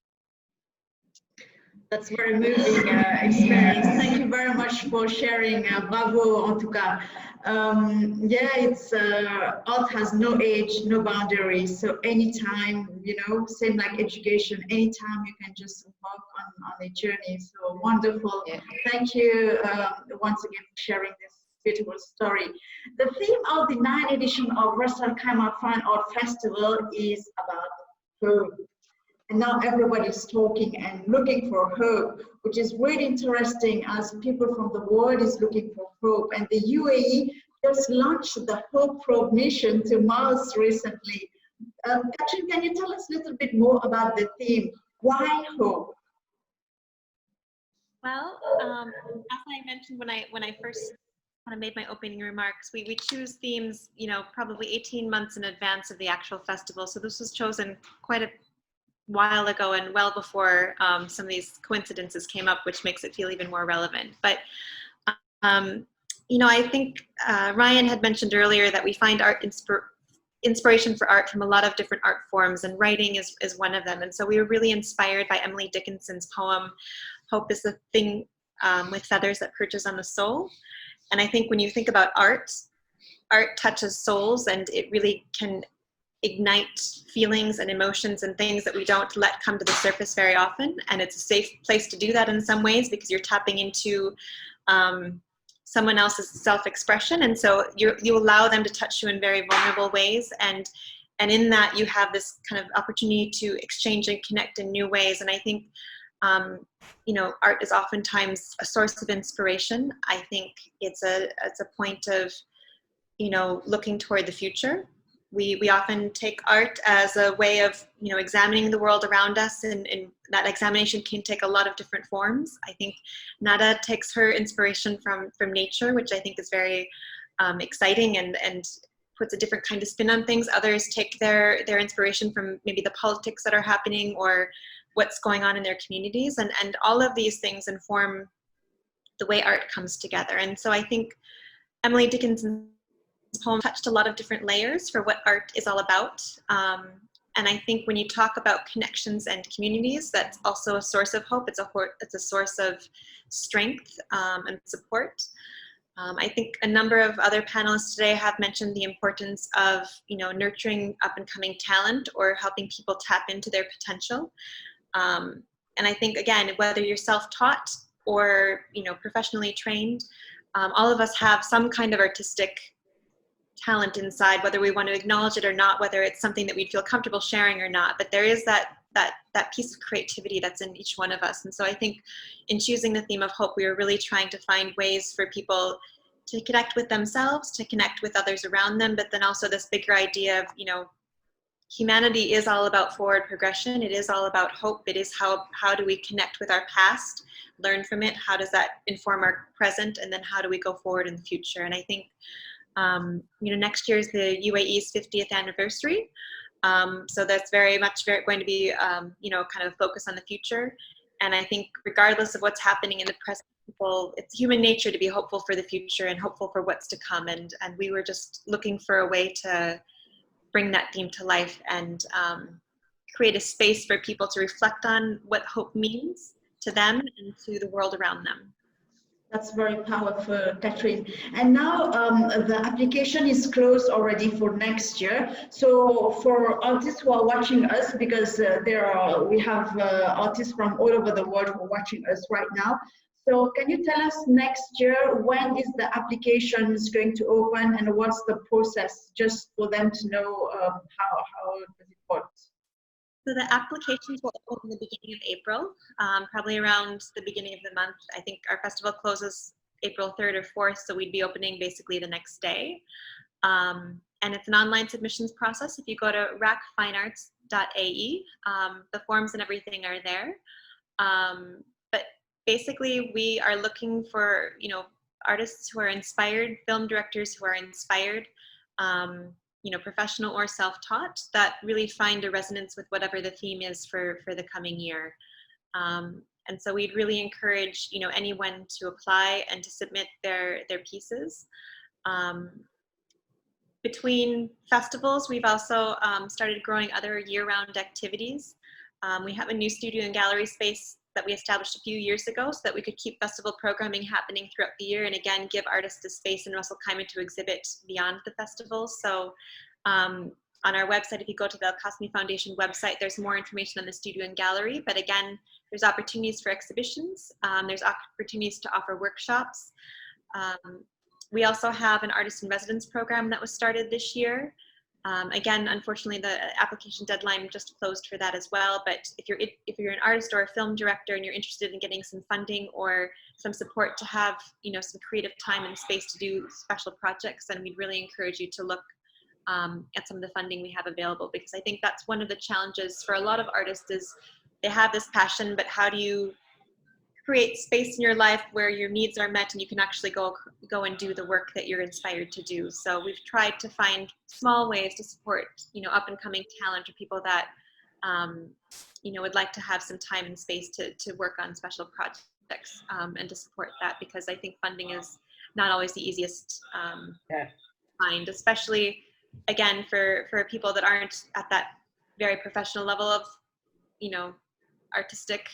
S1: That's very moving experience. Thank you very much for sharing. Bravo, en tout cas. Yeah, it's art has no age, no boundaries. So anytime, you know, same like education. Anytime you can just embark on a journey. So wonderful.
S6: Yeah.
S1: Thank you once again for sharing this beautiful story. The theme of the 9th edition of Ras Al Khaimah Fine Art Festival is about hope. And now everybody's talking and looking for hope, which is really interesting as people from the world is looking for hope. And the UAE just launched the Hope Probe mission to Mars recently. Katrin, can you tell us a little bit more about the theme? Why hope?
S4: Well, as I mentioned when I first kind of made my opening remarks, we choose themes, you know, probably 18 months in advance of the actual festival. So this was chosen quite a while ago and well before some of these coincidences came up, which makes it feel even more relevant. But you know, I think Ryan had mentioned earlier that we find art inspiration for art from a lot of different art forms, and writing is one of them. And so we were really inspired by Emily Dickinson's poem, "Hope is the thing with feathers that perches on the soul." And I think when you think about art touches souls, and it really can ignite feelings and emotions and things that we don't let come to the surface very often. And it's a safe place to do that in some ways because you're tapping into someone else's self-expression. And so you allow them to touch you in very vulnerable ways. And in that you have this kind of opportunity to exchange and connect in new ways. And I think, you know, art is oftentimes a source of inspiration. I think it's a point of, you know, looking toward the future. We often take art as a way of, you know, examining the world around us, and that examination can take a lot of different forms. I think Nada takes her inspiration from nature, which I think is very exciting and puts a different kind of spin on things. Others take their inspiration from maybe the politics that are happening or what's going on in their communities, and all of these things inform the way art comes together. And so I think Emily Dickinson's poem touched a lot of different layers for what art is all about. And I think when you talk about connections and communities, that's also a source of hope. It's a source of strength and support. I think a number of other panelists today have mentioned the importance of, you know, nurturing up and coming talent or helping people tap into their potential. And I think, again, whether you're self-taught or, you know, professionally trained, all of us have some kind of artistic talent inside, whether we want to acknowledge it or not, whether it's something that we'd feel comfortable sharing or not. But there is that piece of creativity that's in each one of us. And so I think in choosing the theme of hope, we were really trying to find ways for people to connect with themselves, to connect with others around them, but then also this bigger idea of, you know, humanity is all about forward progression. It is all about hope. It is how do we connect with our past, learn from it? How does that inform our present? And then how do we go forward in the future? And I think, you know, next year is the UAE's 50th anniversary. So that's very much going to be, you know, kind of focus on the future. And I think regardless of what's happening in the present, it's human nature to be hopeful for the future and hopeful for what's to come. And we were just looking for a way to bring that theme to life and create a space for people to reflect on what hope means to them and to the world around them.
S1: That's very powerful, Katrin. And now the application is closed already for next year. So for artists who are watching us, because we have artists from all over the world who are watching us right now. So can you tell us next year, when is the application is going to open and what's the process, just for them to know how does it work?
S4: So the applications will open in the beginning of April, probably around the beginning of the month. I think our festival closes April 3rd or 4th, so we'd be opening basically the next day. and it's an online submissions process. If you go to racfinearts.ae, the forms and everything are there. But basically, we are looking for, you know, artists who are inspired, film directors who are inspired, you know, professional or self-taught, that really find a resonance with whatever the theme is for the coming year. And so we'd really encourage, you know, anyone to apply and to submit their pieces. Between festivals, we've also started growing other year-round activities. We have a new studio and gallery space that we established a few years ago so that we could keep festival programming happening throughout the year, and again, give artists a space in Russell Kaiman to exhibit beyond the festivals. So on our website, if you go to the Al-Qasmi Foundation website, there's more information on the studio and gallery, but again, there's opportunities for exhibitions. There's opportunities to offer workshops. We also have an artist in residence program that was started this year. Again, unfortunately, the application deadline just closed for that as well. But if you're an artist or a film director and you're interested in getting some funding or some support to have, you know, some creative time and space to do special projects, then we'd really encourage you to look at some of the funding we have available, because I think that's one of the challenges for a lot of artists is they have this passion, but how do you create space in your life where your needs are met and you can actually go and do the work that you're inspired to do. So we've tried to find small ways to support, you know, up and coming talent or people that, you know, would like to have some time and space to work on special projects and to support that, because I think funding is not always the easiest to find, especially again for people that aren't at that very professional level of, you know, artistic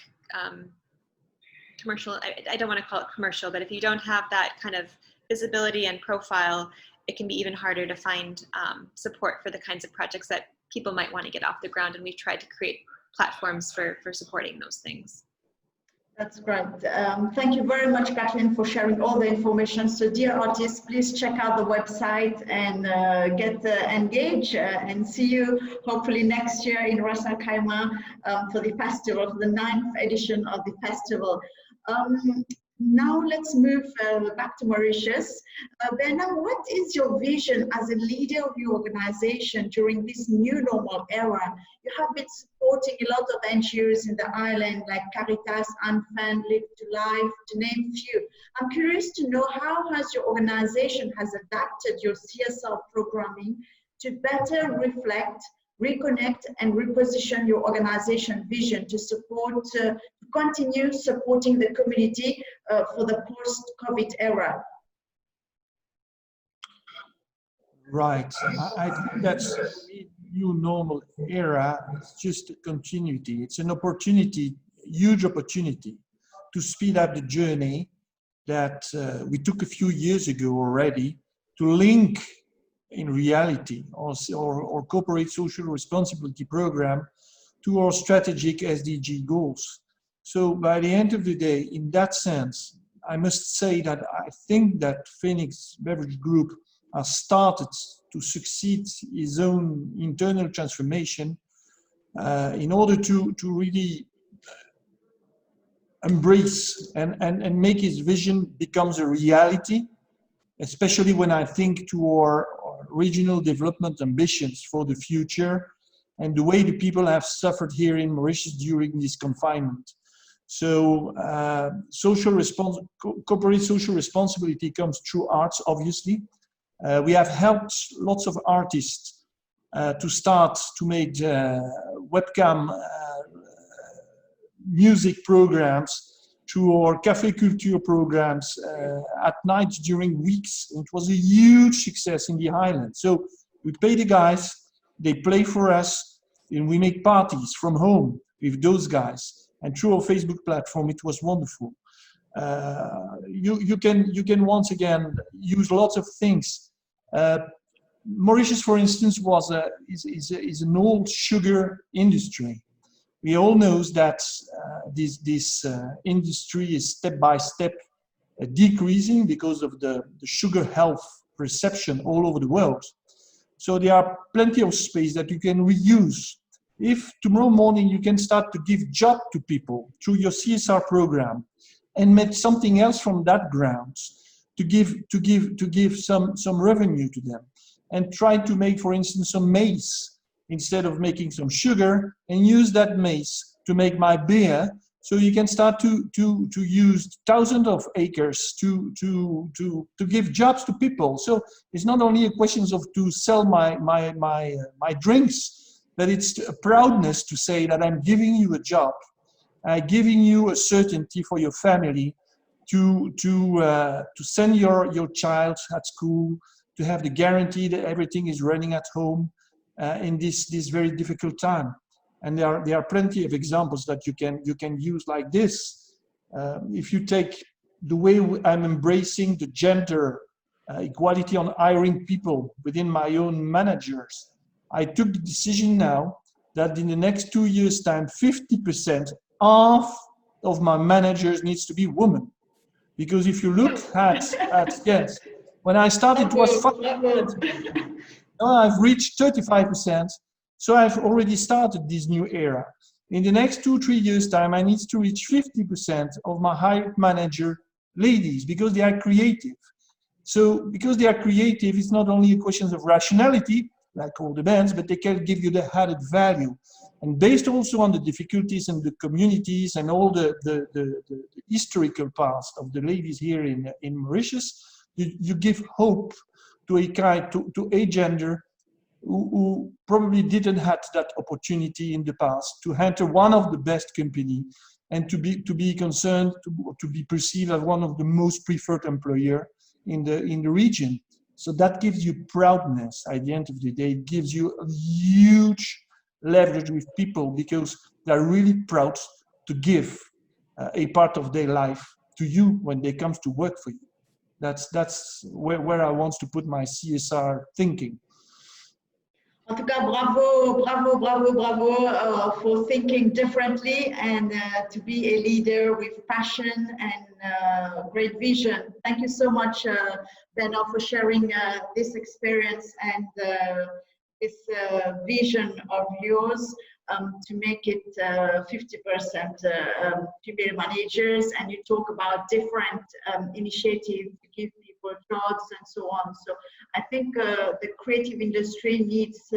S4: commercial, I don't want to call it commercial, but if you don't have that kind of visibility and profile, it can be even harder to find support for the kinds of projects that people might want to get off the ground. And we've tried to create platforms for supporting those things.
S1: That's great. Thank you very much, Kathleen, for sharing all the information. So dear artists, please check out the website and get engaged and see you hopefully next year in Ras Al Khaimah for the festival, for the 9th edition of the festival. Now let's move back to Mauritius. Bernard, what is your vision as a leader of your organization during this new normal era? You have been supporting a lot of NGOs in the island like Caritas, Unfund, Live to Life, to name few. I'm curious to know how has your organization has adapted your CSR programming to better reflect, reconnect and reposition your organization vision to support, continue supporting the community for the post-COVID era.
S2: Right. I think that's the new normal era. It's just a continuity. It's an opportunity, huge opportunity to speed up the journey that we took a few years ago already to link in reality or corporate social responsibility program to our strategic SDG goals. So by the end of the day, in that sense, I must say that I think that Phoenix Beverage Group has started to succeed his own internal transformation in order to really embrace and make his vision becomes a reality, especially when I think to our regional development ambitions for the future and the way the people have suffered here in Mauritius during this confinement. So corporate social responsibility comes through arts, obviously. We have helped lots of artists to start to make webcam music programs through our cafe culture programs at night during weeks. It was a huge success in the island. So we pay the guys, they play for us, and we make parties from home with those guys. And through our Facebook platform, it was wonderful. You can once again use lots of things. Mauritius, for instance, is an old sugar industry. We all know that this industry is step by step decreasing because of the sugar health perception all over the world. So there are plenty of space that you can reuse. If tomorrow morning you can start to give job to people through your CSR program and make something else from that ground to give some revenue to them, and try to make, for instance, some maize instead of making some sugar, and use that maize to make my beer. So you can start to use thousands of acres to give jobs to people. So it's not only a question of to sell my drinks, but it's a proudness to say that I'm giving you a job, giving you a certainty for your family to send your child at school, to have the guarantee that everything is running at home in this very difficult time. And there are plenty of examples that you can use like this. If you take the way I'm embracing the gender equality on hiring people within my own managers, I took the decision now that in the next 2 years' time, 50% of my managers needs to be women. Because if you look at yes, when I started, it was 5%. Now I've reached 35%. So I've already started this new era. In the next 2-3 years' time, I need to reach 50% of my hired manager ladies, because they are creative. So because they are creative, it's not only a question of rationality, like all the bands, but they can give you the added value. And based also on the difficulties and the communities and all the historical past of the ladies here in Mauritius, you give hope to a gender who probably didn't have that opportunity in the past to enter one of the best company and to be concerned, to be perceived as one of the most preferred employer in the region. So that gives you proudness at the end of the day. It gives you a huge leverage with people because they're really proud to give a part of their life to you when they come to work for you. That's where I want to put my CSR thinking.
S1: En tout cas, bravo, bravo, bravo, bravo for thinking differently and to be a leader with passion and great vision. Thank you so much, Bernard, for sharing this experience and this vision of yours to make it 50% female managers. And you talk about different initiatives to give people jobs and so on. So I think the creative industry needs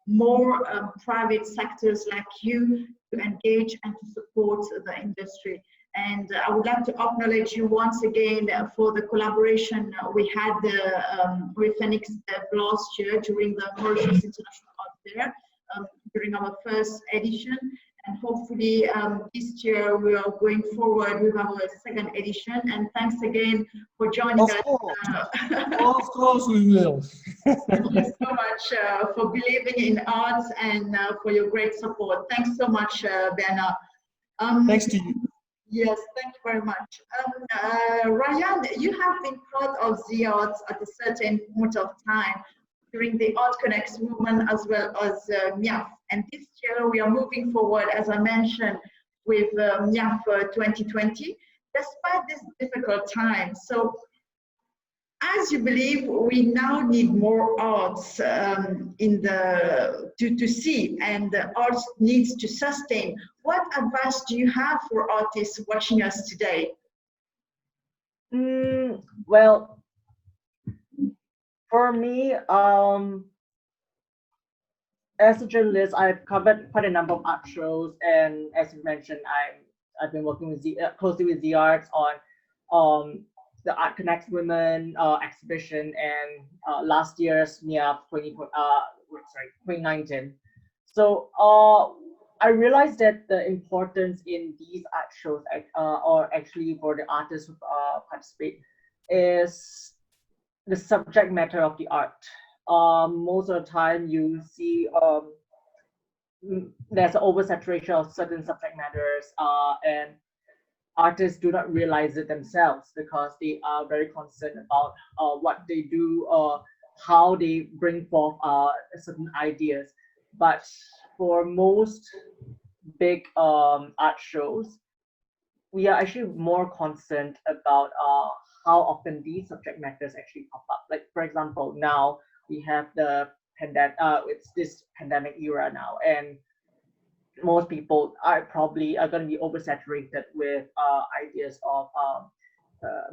S1: more private sectors like you to engage and to support the industry. And I would like to acknowledge you once again for the collaboration we had with Phoenix last year during the Mauritius International Art Fair, during our first edition. And hopefully this year we are going forward with our second edition. And thanks again for joining us.
S2: Of course we will.
S1: Thank you so much for believing in arts and for your great support. Thanks so much, Bernard.
S2: Thanks to you.
S1: Yes, thank you very much. Ryan, you have been part of ZeeArts at a certain point of time during the Art Connects movement as well as MIAF. And this year we are moving forward, as I mentioned, with MIAF 2020, despite this difficult time. So as you believe, we now need more arts to see, and the arts needs to sustain. What advice do you have for artists watching us today?
S5: Well, for me, as a journalist, I've covered quite a number of art shows, and as you mentioned, I've been working with closely with ZeeArts on the Art Connects Women exhibition and last year's MIAF 2019. So I realized that the importance in these art shows, or actually for the artists who participate, is the subject matter of the art. Most of the time you see there's an oversaturation of certain subject matters, and artists do not realize it themselves because they are very concerned about what they do, how they bring forth certain ideas. But for most big art shows, we are actually more concerned about how often these subject matters actually pop up. Like, for example, now we have the pandemic, it's this pandemic era now, and most people are probably going to be oversaturated with ideas of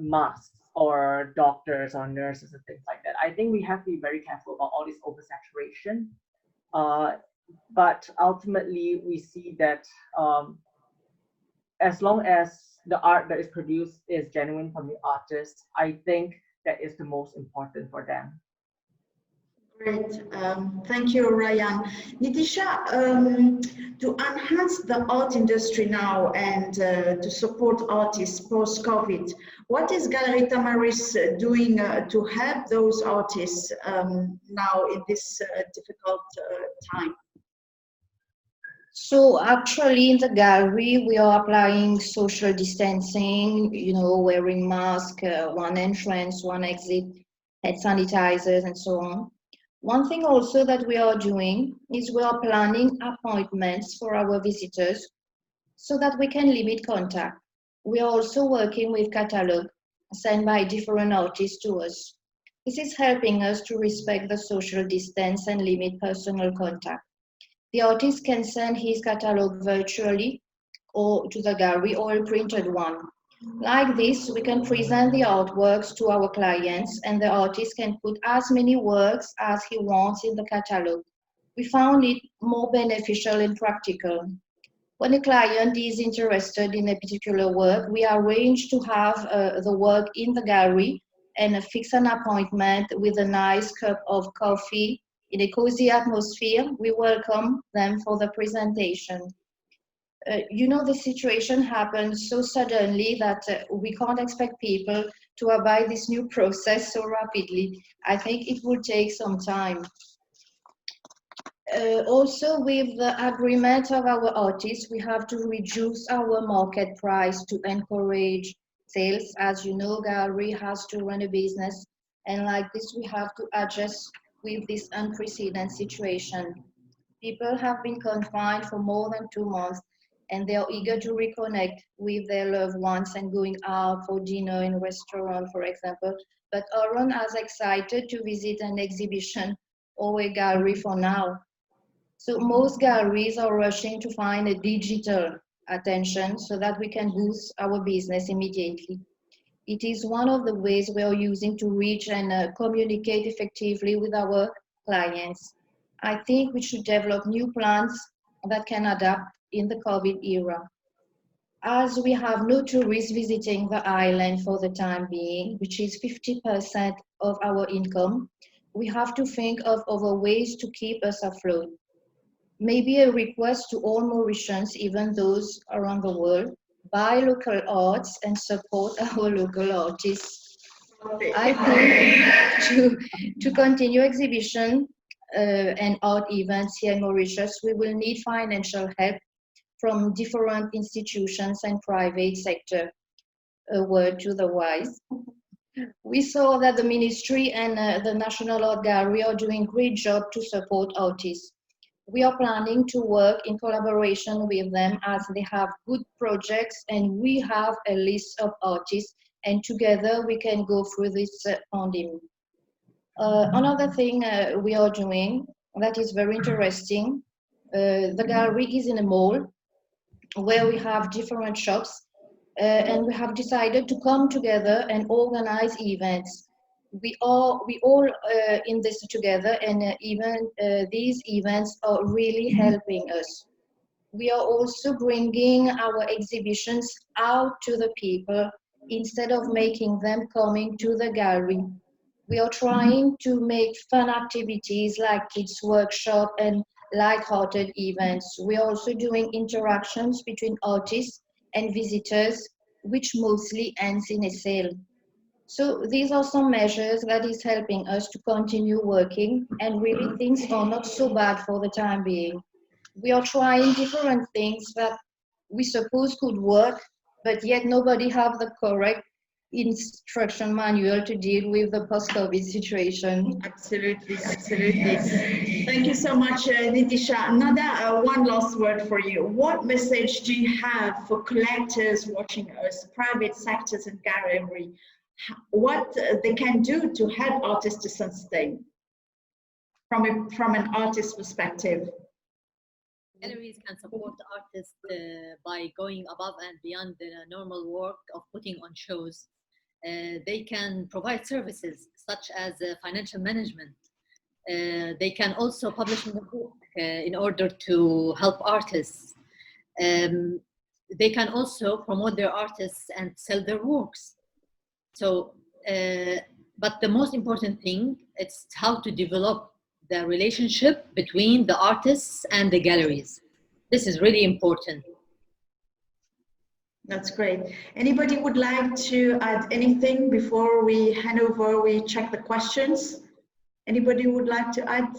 S5: masks or doctors or nurses and things like that. I think we have to be very careful about all this oversaturation. But ultimately, we see that as long as the art that is produced is genuine from the artist, I think that is the most important for them.
S1: Great, thank you, Ryan. Nitisha, to enhance the art industry now and to support artists post-COVID, what is Galerie Tamaris doing to help those artists now in this difficult time?
S6: So actually in the gallery, we are applying social distancing, wearing masks, one entrance, one exit, hand sanitizers and so on. One thing also that we are doing is we are planning appointments for our visitors so that we can limit contact. We are also working with catalogs sent by different artists to us. This is helping us to respect the social distance and limit personal contact. The artist can send his catalog virtually or to the gallery or a printed one. Like this, we can present the artworks to our clients and the artist can put as many works as he wants in the catalog. We found it more beneficial and practical. When a client is interested in a particular work, we arrange to have the work in the gallery and fix an appointment with a nice cup of coffee. In a cozy atmosphere, we welcome them for the presentation. The situation happens so suddenly that we can't expect people to abide this new process so rapidly. I think it will take some time. Also, with the agreement of our artists, we have to reduce our market price to encourage sales. As you know, gallery has to run a business, and like this, we have to adjust with this unprecedented situation. People have been confined for more than 2 months, and they are eager to reconnect with their loved ones and going out for dinner in a restaurant, for example, but aren't as excited to visit an exhibition or a gallery for now. So most galleries are rushing to find a digital attention so that we can boost our business immediately. It is one of the ways we are using to reach and communicate effectively with our clients. I think we should develop new plans that can adapt in the COVID era. As we have no tourists visiting the island for the time being, which is 50% of our income, we have to think of other ways to keep us afloat. Maybe a request to all Mauritians, even those around the world, buy local arts and support our local artists. I think to continue exhibition and art events here in Mauritius, we will need financial help from different institutions and private sector. A word to the wise. We saw that the ministry and the National Art Gallery are doing a great job to support artists. We are planning to work in collaboration with them as they have good projects and we have a list of artists and together we can go through this pandemic. Another thing we are doing that is very interesting, the gallery is in a mall where we have different shops and we have decided to come together and organize events. We all in this together and even these events are really helping us. We are also bringing our exhibitions out to the people instead of making them coming to the gallery. We are trying to make fun activities like kids workshop and light-hearted events. We are also doing interactions between artists and visitors, which mostly ends in a sale. So these are some measures that is helping us to continue working and really things are not so bad for the time being. We are trying different things that we suppose could work, but yet nobody have the correct instruction manual to deal with the post-COVID situation.
S1: Absolutely, absolutely. Thank you so much, Nitisha. Another one last word for you. What message do you have for collectors watching us, private sectors and gallery? What they can do to help artists to sustain from an artist's perspective?
S3: Galleries can support the artists by going above and beyond the normal work of putting on shows. They can provide services such as financial management. They can also publish in a book in order to help artists. They can also promote their artists and sell their works. So, but the most important thing is how to develop the relationship between the artists and the galleries. This is really important.
S1: That's great. Anybody would like to add anything before we hand over, we check the questions? Anybody would like to add?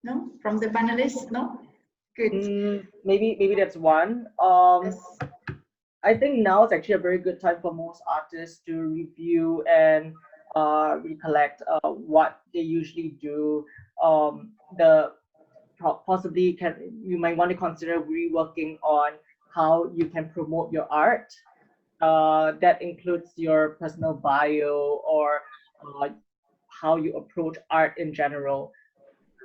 S1: No? From the panelists? No? Good.
S5: Maybe that's one.
S1: Yes.
S5: I think now is actually a very good time for most artists to review and recollect what they usually do. Possibly you might want to consider reworking on how you can promote your art. That includes your personal bio or how you approach art in general.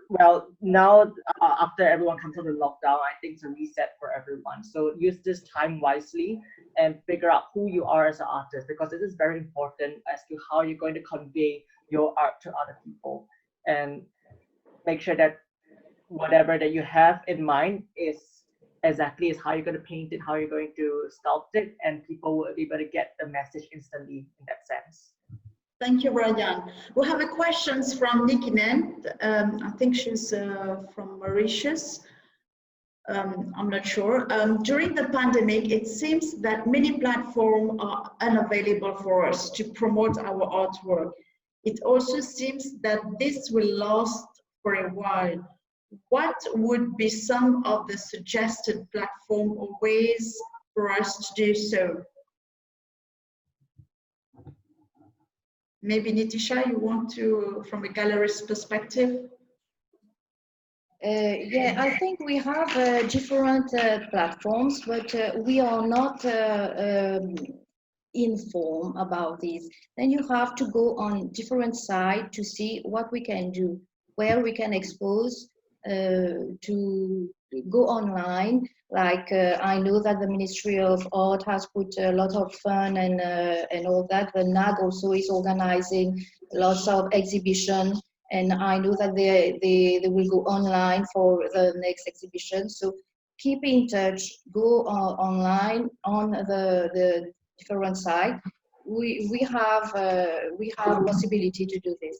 S5: Well, now after everyone comes out of lockdown, I think it's a reset for everyone. So use this time wisely and figure out who you are as an artist, because it is very important as to how you're going to convey your art to other people, and make sure that whatever that you have in mind is exactly is how you're going to paint it, how you're going to sculpt it, and people will be able to get the message instantly in that sense.
S1: Thank you, Rajan. We have a questions from Nikinen. I think she's from Mauritius. I'm not sure. During the pandemic, it seems that many platforms are unavailable for us to promote our artwork. It also seems that this will last for a while. What would be some of the suggested platform or ways for us to do so? Maybe Nitisha, you want to, from a gallerist perspective?
S6: Yeah, I think we have different platforms, but we are not informed about this. Then you have to go on different sites to see what we can do, where we can expose, to go online. Like I know that the Ministry of Art has put a lot of fun and all that. The NAG also is organizing lots of exhibition, and I know that they will go online for the next exhibition. So keep in touch, go online on the different site. We have possibility to do this.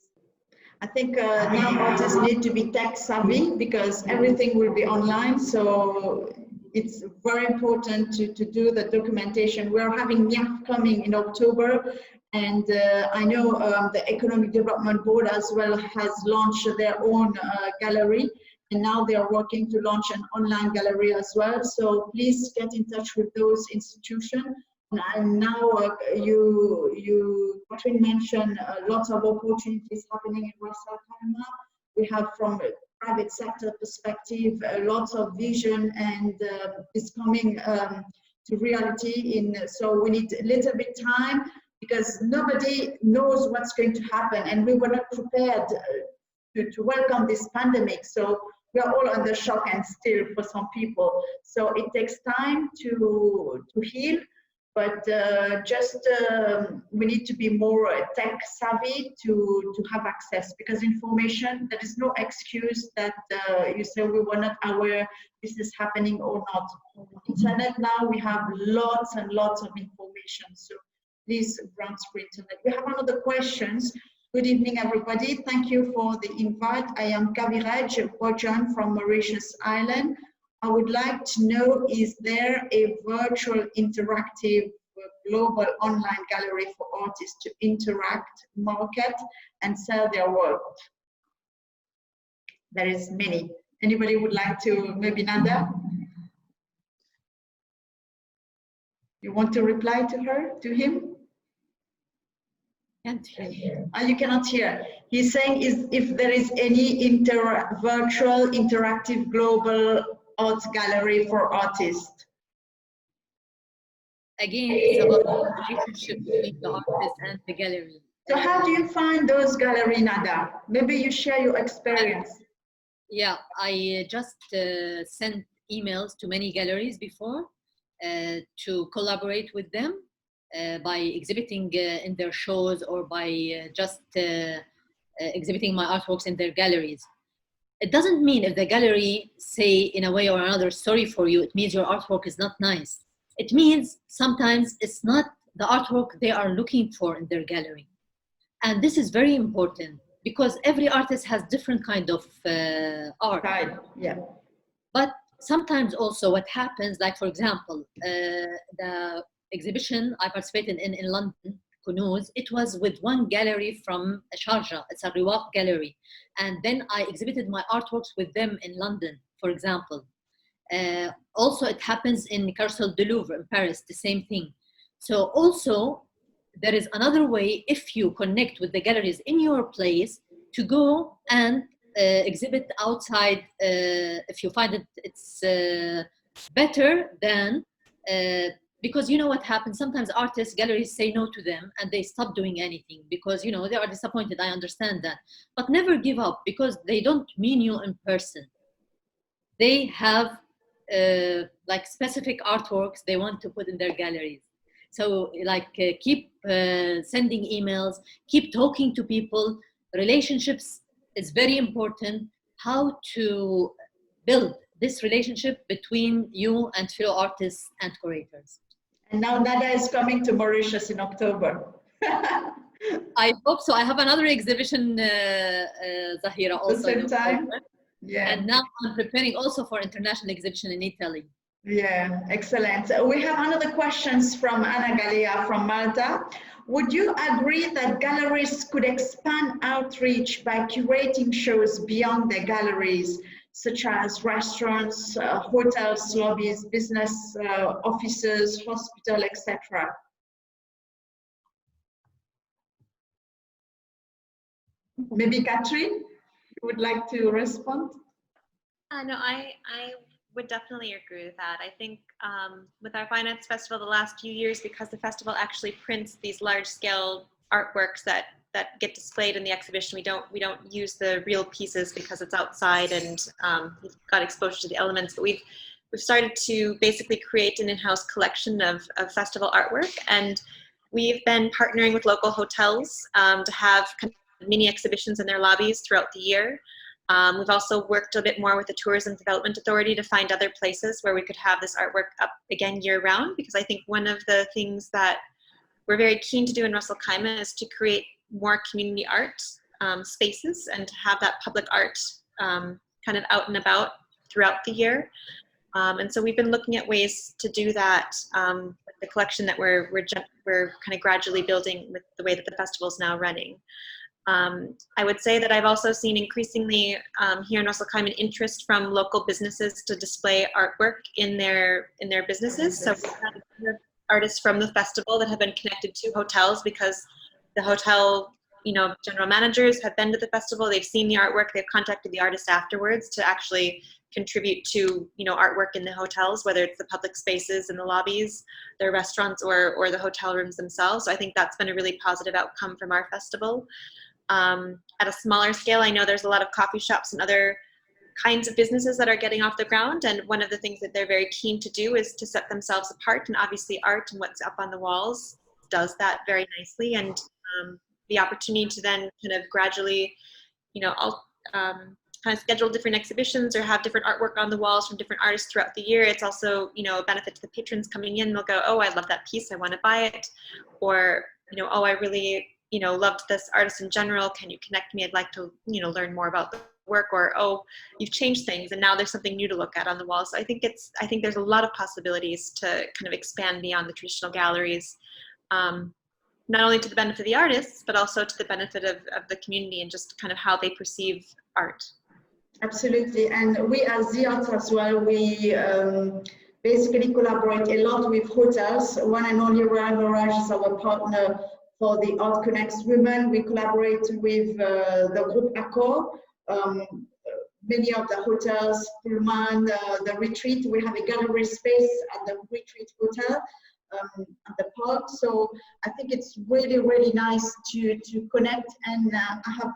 S1: I think now artists need to be tech savvy because everything will be online. So it's very important to do the documentation. We are having NIAF coming in October, and I know the Economic Development Board as well has launched their own gallery, and now they are working to launch an online gallery as well. So please get in touch with those institutions. And now Catherine mentioned lots of opportunities happening in Ras Al Khaimah. We have, from a private sector perspective, lots of vision, and it's coming to reality. So we need a little bit time because nobody knows what's going to happen, and we were not prepared to welcome this pandemic. So we are all under shock and still for some people. So it takes time to heal. But we need to be more tech savvy to have access, because information, there is no excuse that you say we were not aware this is happening or not. Internet now, we have lots and lots of information. So please browse for internet. We have another questions. Good evening, everybody. Thank you for the invite. I am Kaviraj Bojan from Mauritius Island. I would like to know, is there a virtual interactive global online gallery for artists to interact, market, and sell their work? There is many. Anybody would like to, maybe Nanda? You want to reply to her, to him?
S3: Can't hear.
S1: You cannot hear. He's saying if there is any virtual interactive global art gallery for artists.
S3: Again, it's about the relationship between the artist and the gallery.
S1: So how do you find those gallery, Nada? Maybe you share your experience.
S3: Yeah, I just sent emails to many galleries before to collaborate with them. by exhibiting in their shows or by just exhibiting my artworks in their galleries. It doesn't mean if the gallery say in a way or another sorry for you, it means your artwork is not nice. It means sometimes it's not the artwork they are looking for in their gallery. And this is very important because every artist has different kind of art.
S1: Right. Yeah.
S3: But sometimes also what happens, like for example, the exhibition I participated in London, Kunuz, it was with one gallery from Sharjah. It's a Riwaq gallery. And then I exhibited my artworks with them in London, for example. Also, it happens in Carousel du Louvre in Paris, the same thing. So also, there is another way if you connect with the galleries in your place to go and exhibit outside if you find it's better than because you know what happens, sometimes artists, galleries say no to them and they stop doing anything because you know they are disappointed. I understand that, but never give up because they don't mean you in person. They have like specific artworks they want to put in their galleries. So like keep sending emails, keep talking to people. Relationships is very important. How to build this relationship between you and fellow artists and curators.
S1: And now Nada is coming to Mauritius in October.
S3: I hope so. I have another exhibition, Zahira, also.
S1: At the same time? Yeah.
S3: And now I'm preparing also for international exhibition in Italy.
S1: Yeah, excellent. We have another questions from Anna Galea from Malta. Would you agree that galleries could expand outreach by curating shows beyond their galleries, such as restaurants, hotels, lobbies, business offices, hospital, etc.? Maybe Catherine, you would like to respond?
S4: No, I would definitely agree with that. I think with our Finance Festival the last few years, because the festival actually prints these large-scale artworks that get displayed in the exhibition, we don't use the real pieces because it's outside and we've got exposure to the elements. But we've started to basically create an in-house collection of festival artwork, and we've been partnering with local hotels to have kind of mini exhibitions in their lobbies throughout the year. We've also worked a bit more with the Tourism Development Authority to find other places where we could have this artwork up again year-round, because I think one of the things that we're very keen to do in Ras Al Khaimah is to create more community art spaces and to have that public art kind of out and about throughout the year. And so we've been looking at ways to do that with the collection that we're kind of gradually building with the way that the festival is now running. I would say that I've also seen increasingly here in Ras Al Khaimah interest from local businesses to display artwork in their businesses. So we have artists from the festival that have been connected to hotels because the hotel, general managers have been to the festival. They've seen the artwork. They've contacted the artist afterwards to actually contribute to artwork in the hotels, whether it's the public spaces in the lobbies, their restaurants, or the hotel rooms themselves. So I think that's been a really positive outcome from our festival. At a smaller scale, I know there's a lot of coffee shops and other kinds of businesses that are getting off the ground, and one of the things that they're very keen to do is to set themselves apart, and obviously art and what's up on the walls does that very nicely. And the opportunity to then kind of gradually, kind of schedule different exhibitions or have different artwork on the walls from different artists throughout the year. It's also, a benefit to the patrons coming in. They'll go, oh, I love that piece, I want to buy it. Or, oh, I really, loved this artist in general. Can you connect me? I'd like to, learn more about the work. Or, oh, you've changed things and now there's something new to look at on the wall. So I think there's a lot of possibilities to kind of expand beyond the traditional galleries. Not only to the benefit of the artists, but also to the benefit of the community and just kind of how they perceive art.
S1: Absolutely. And we as ZeeArts as well, we basically collaborate a lot with hotels. One and only Royal Mirage is our partner for the Art Connects Women. We collaborate with the Group Accor, many of the hotels, Pullman, the Retreat. We have a gallery space at the Retreat Hotel. at the park. So I think it's really, really nice to connect. And I have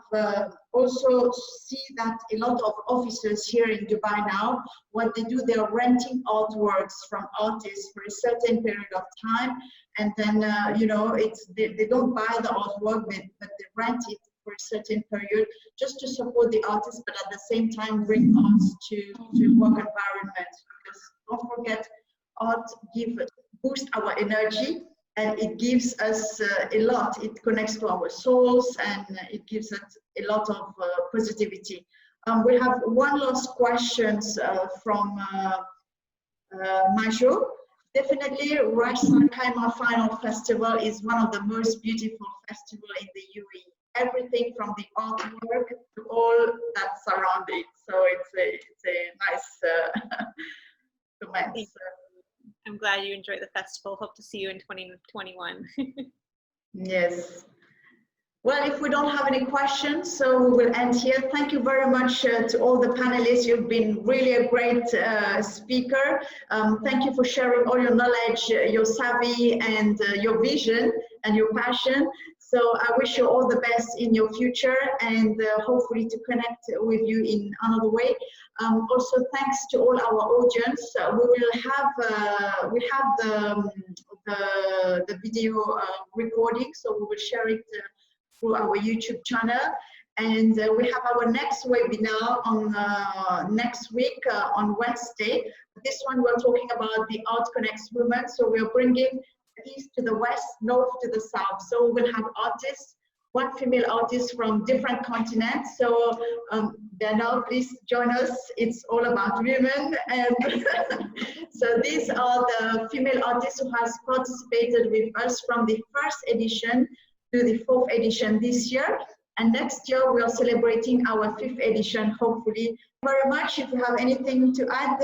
S1: also see that a lot of offices here in Dubai now, what they do, they are renting artworks from artists for a certain period of time. And then, you know, they don't buy the artwork, but they rent it for a certain period just to support the artists, but at the same time bring arts to work environment. Because don't forget, art boosts our energy, and it gives us a lot. It connects to our souls, and it gives us a lot of positivity. We have one last question from Majo. Definitely, Ras Al Khaimah Final Festival is one of the most beautiful festivals in the UAE. Everything from the artwork to all that surrounds it. So it's a nice comment.
S4: I'm glad you enjoyed the festival. Hope to see you in 2021.
S1: Yes. Well, if we don't have any questions, so we will end here. Thank you very much to all the panelists. You've been really a great speaker. Thank you for sharing all your knowledge, your savvy, and your vision and your passion. So I wish you all the best in your future, and hopefully to connect with you in another way. Also, thanks to all our audience. We have the video recording, so we will share it through our YouTube channel. And we have our next webinar on next week on Wednesday. This one we're talking about the Art Connects movement. So we're bringing east to the west, north to the south. So we'll have artists, one female artist from different continents. So Bernard, please join us. It's all about women. And so these are the female artists who has participated with us from the first edition to the 4th edition this year. And next year we are celebrating our 5th edition, hopefully. Very much. If you have anything to add,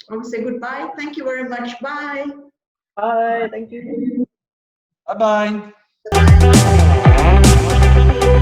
S1: I will say goodbye. Thank you very much. Bye.
S5: Bye. Thank you.
S2: Bye-bye.
S1: Bye.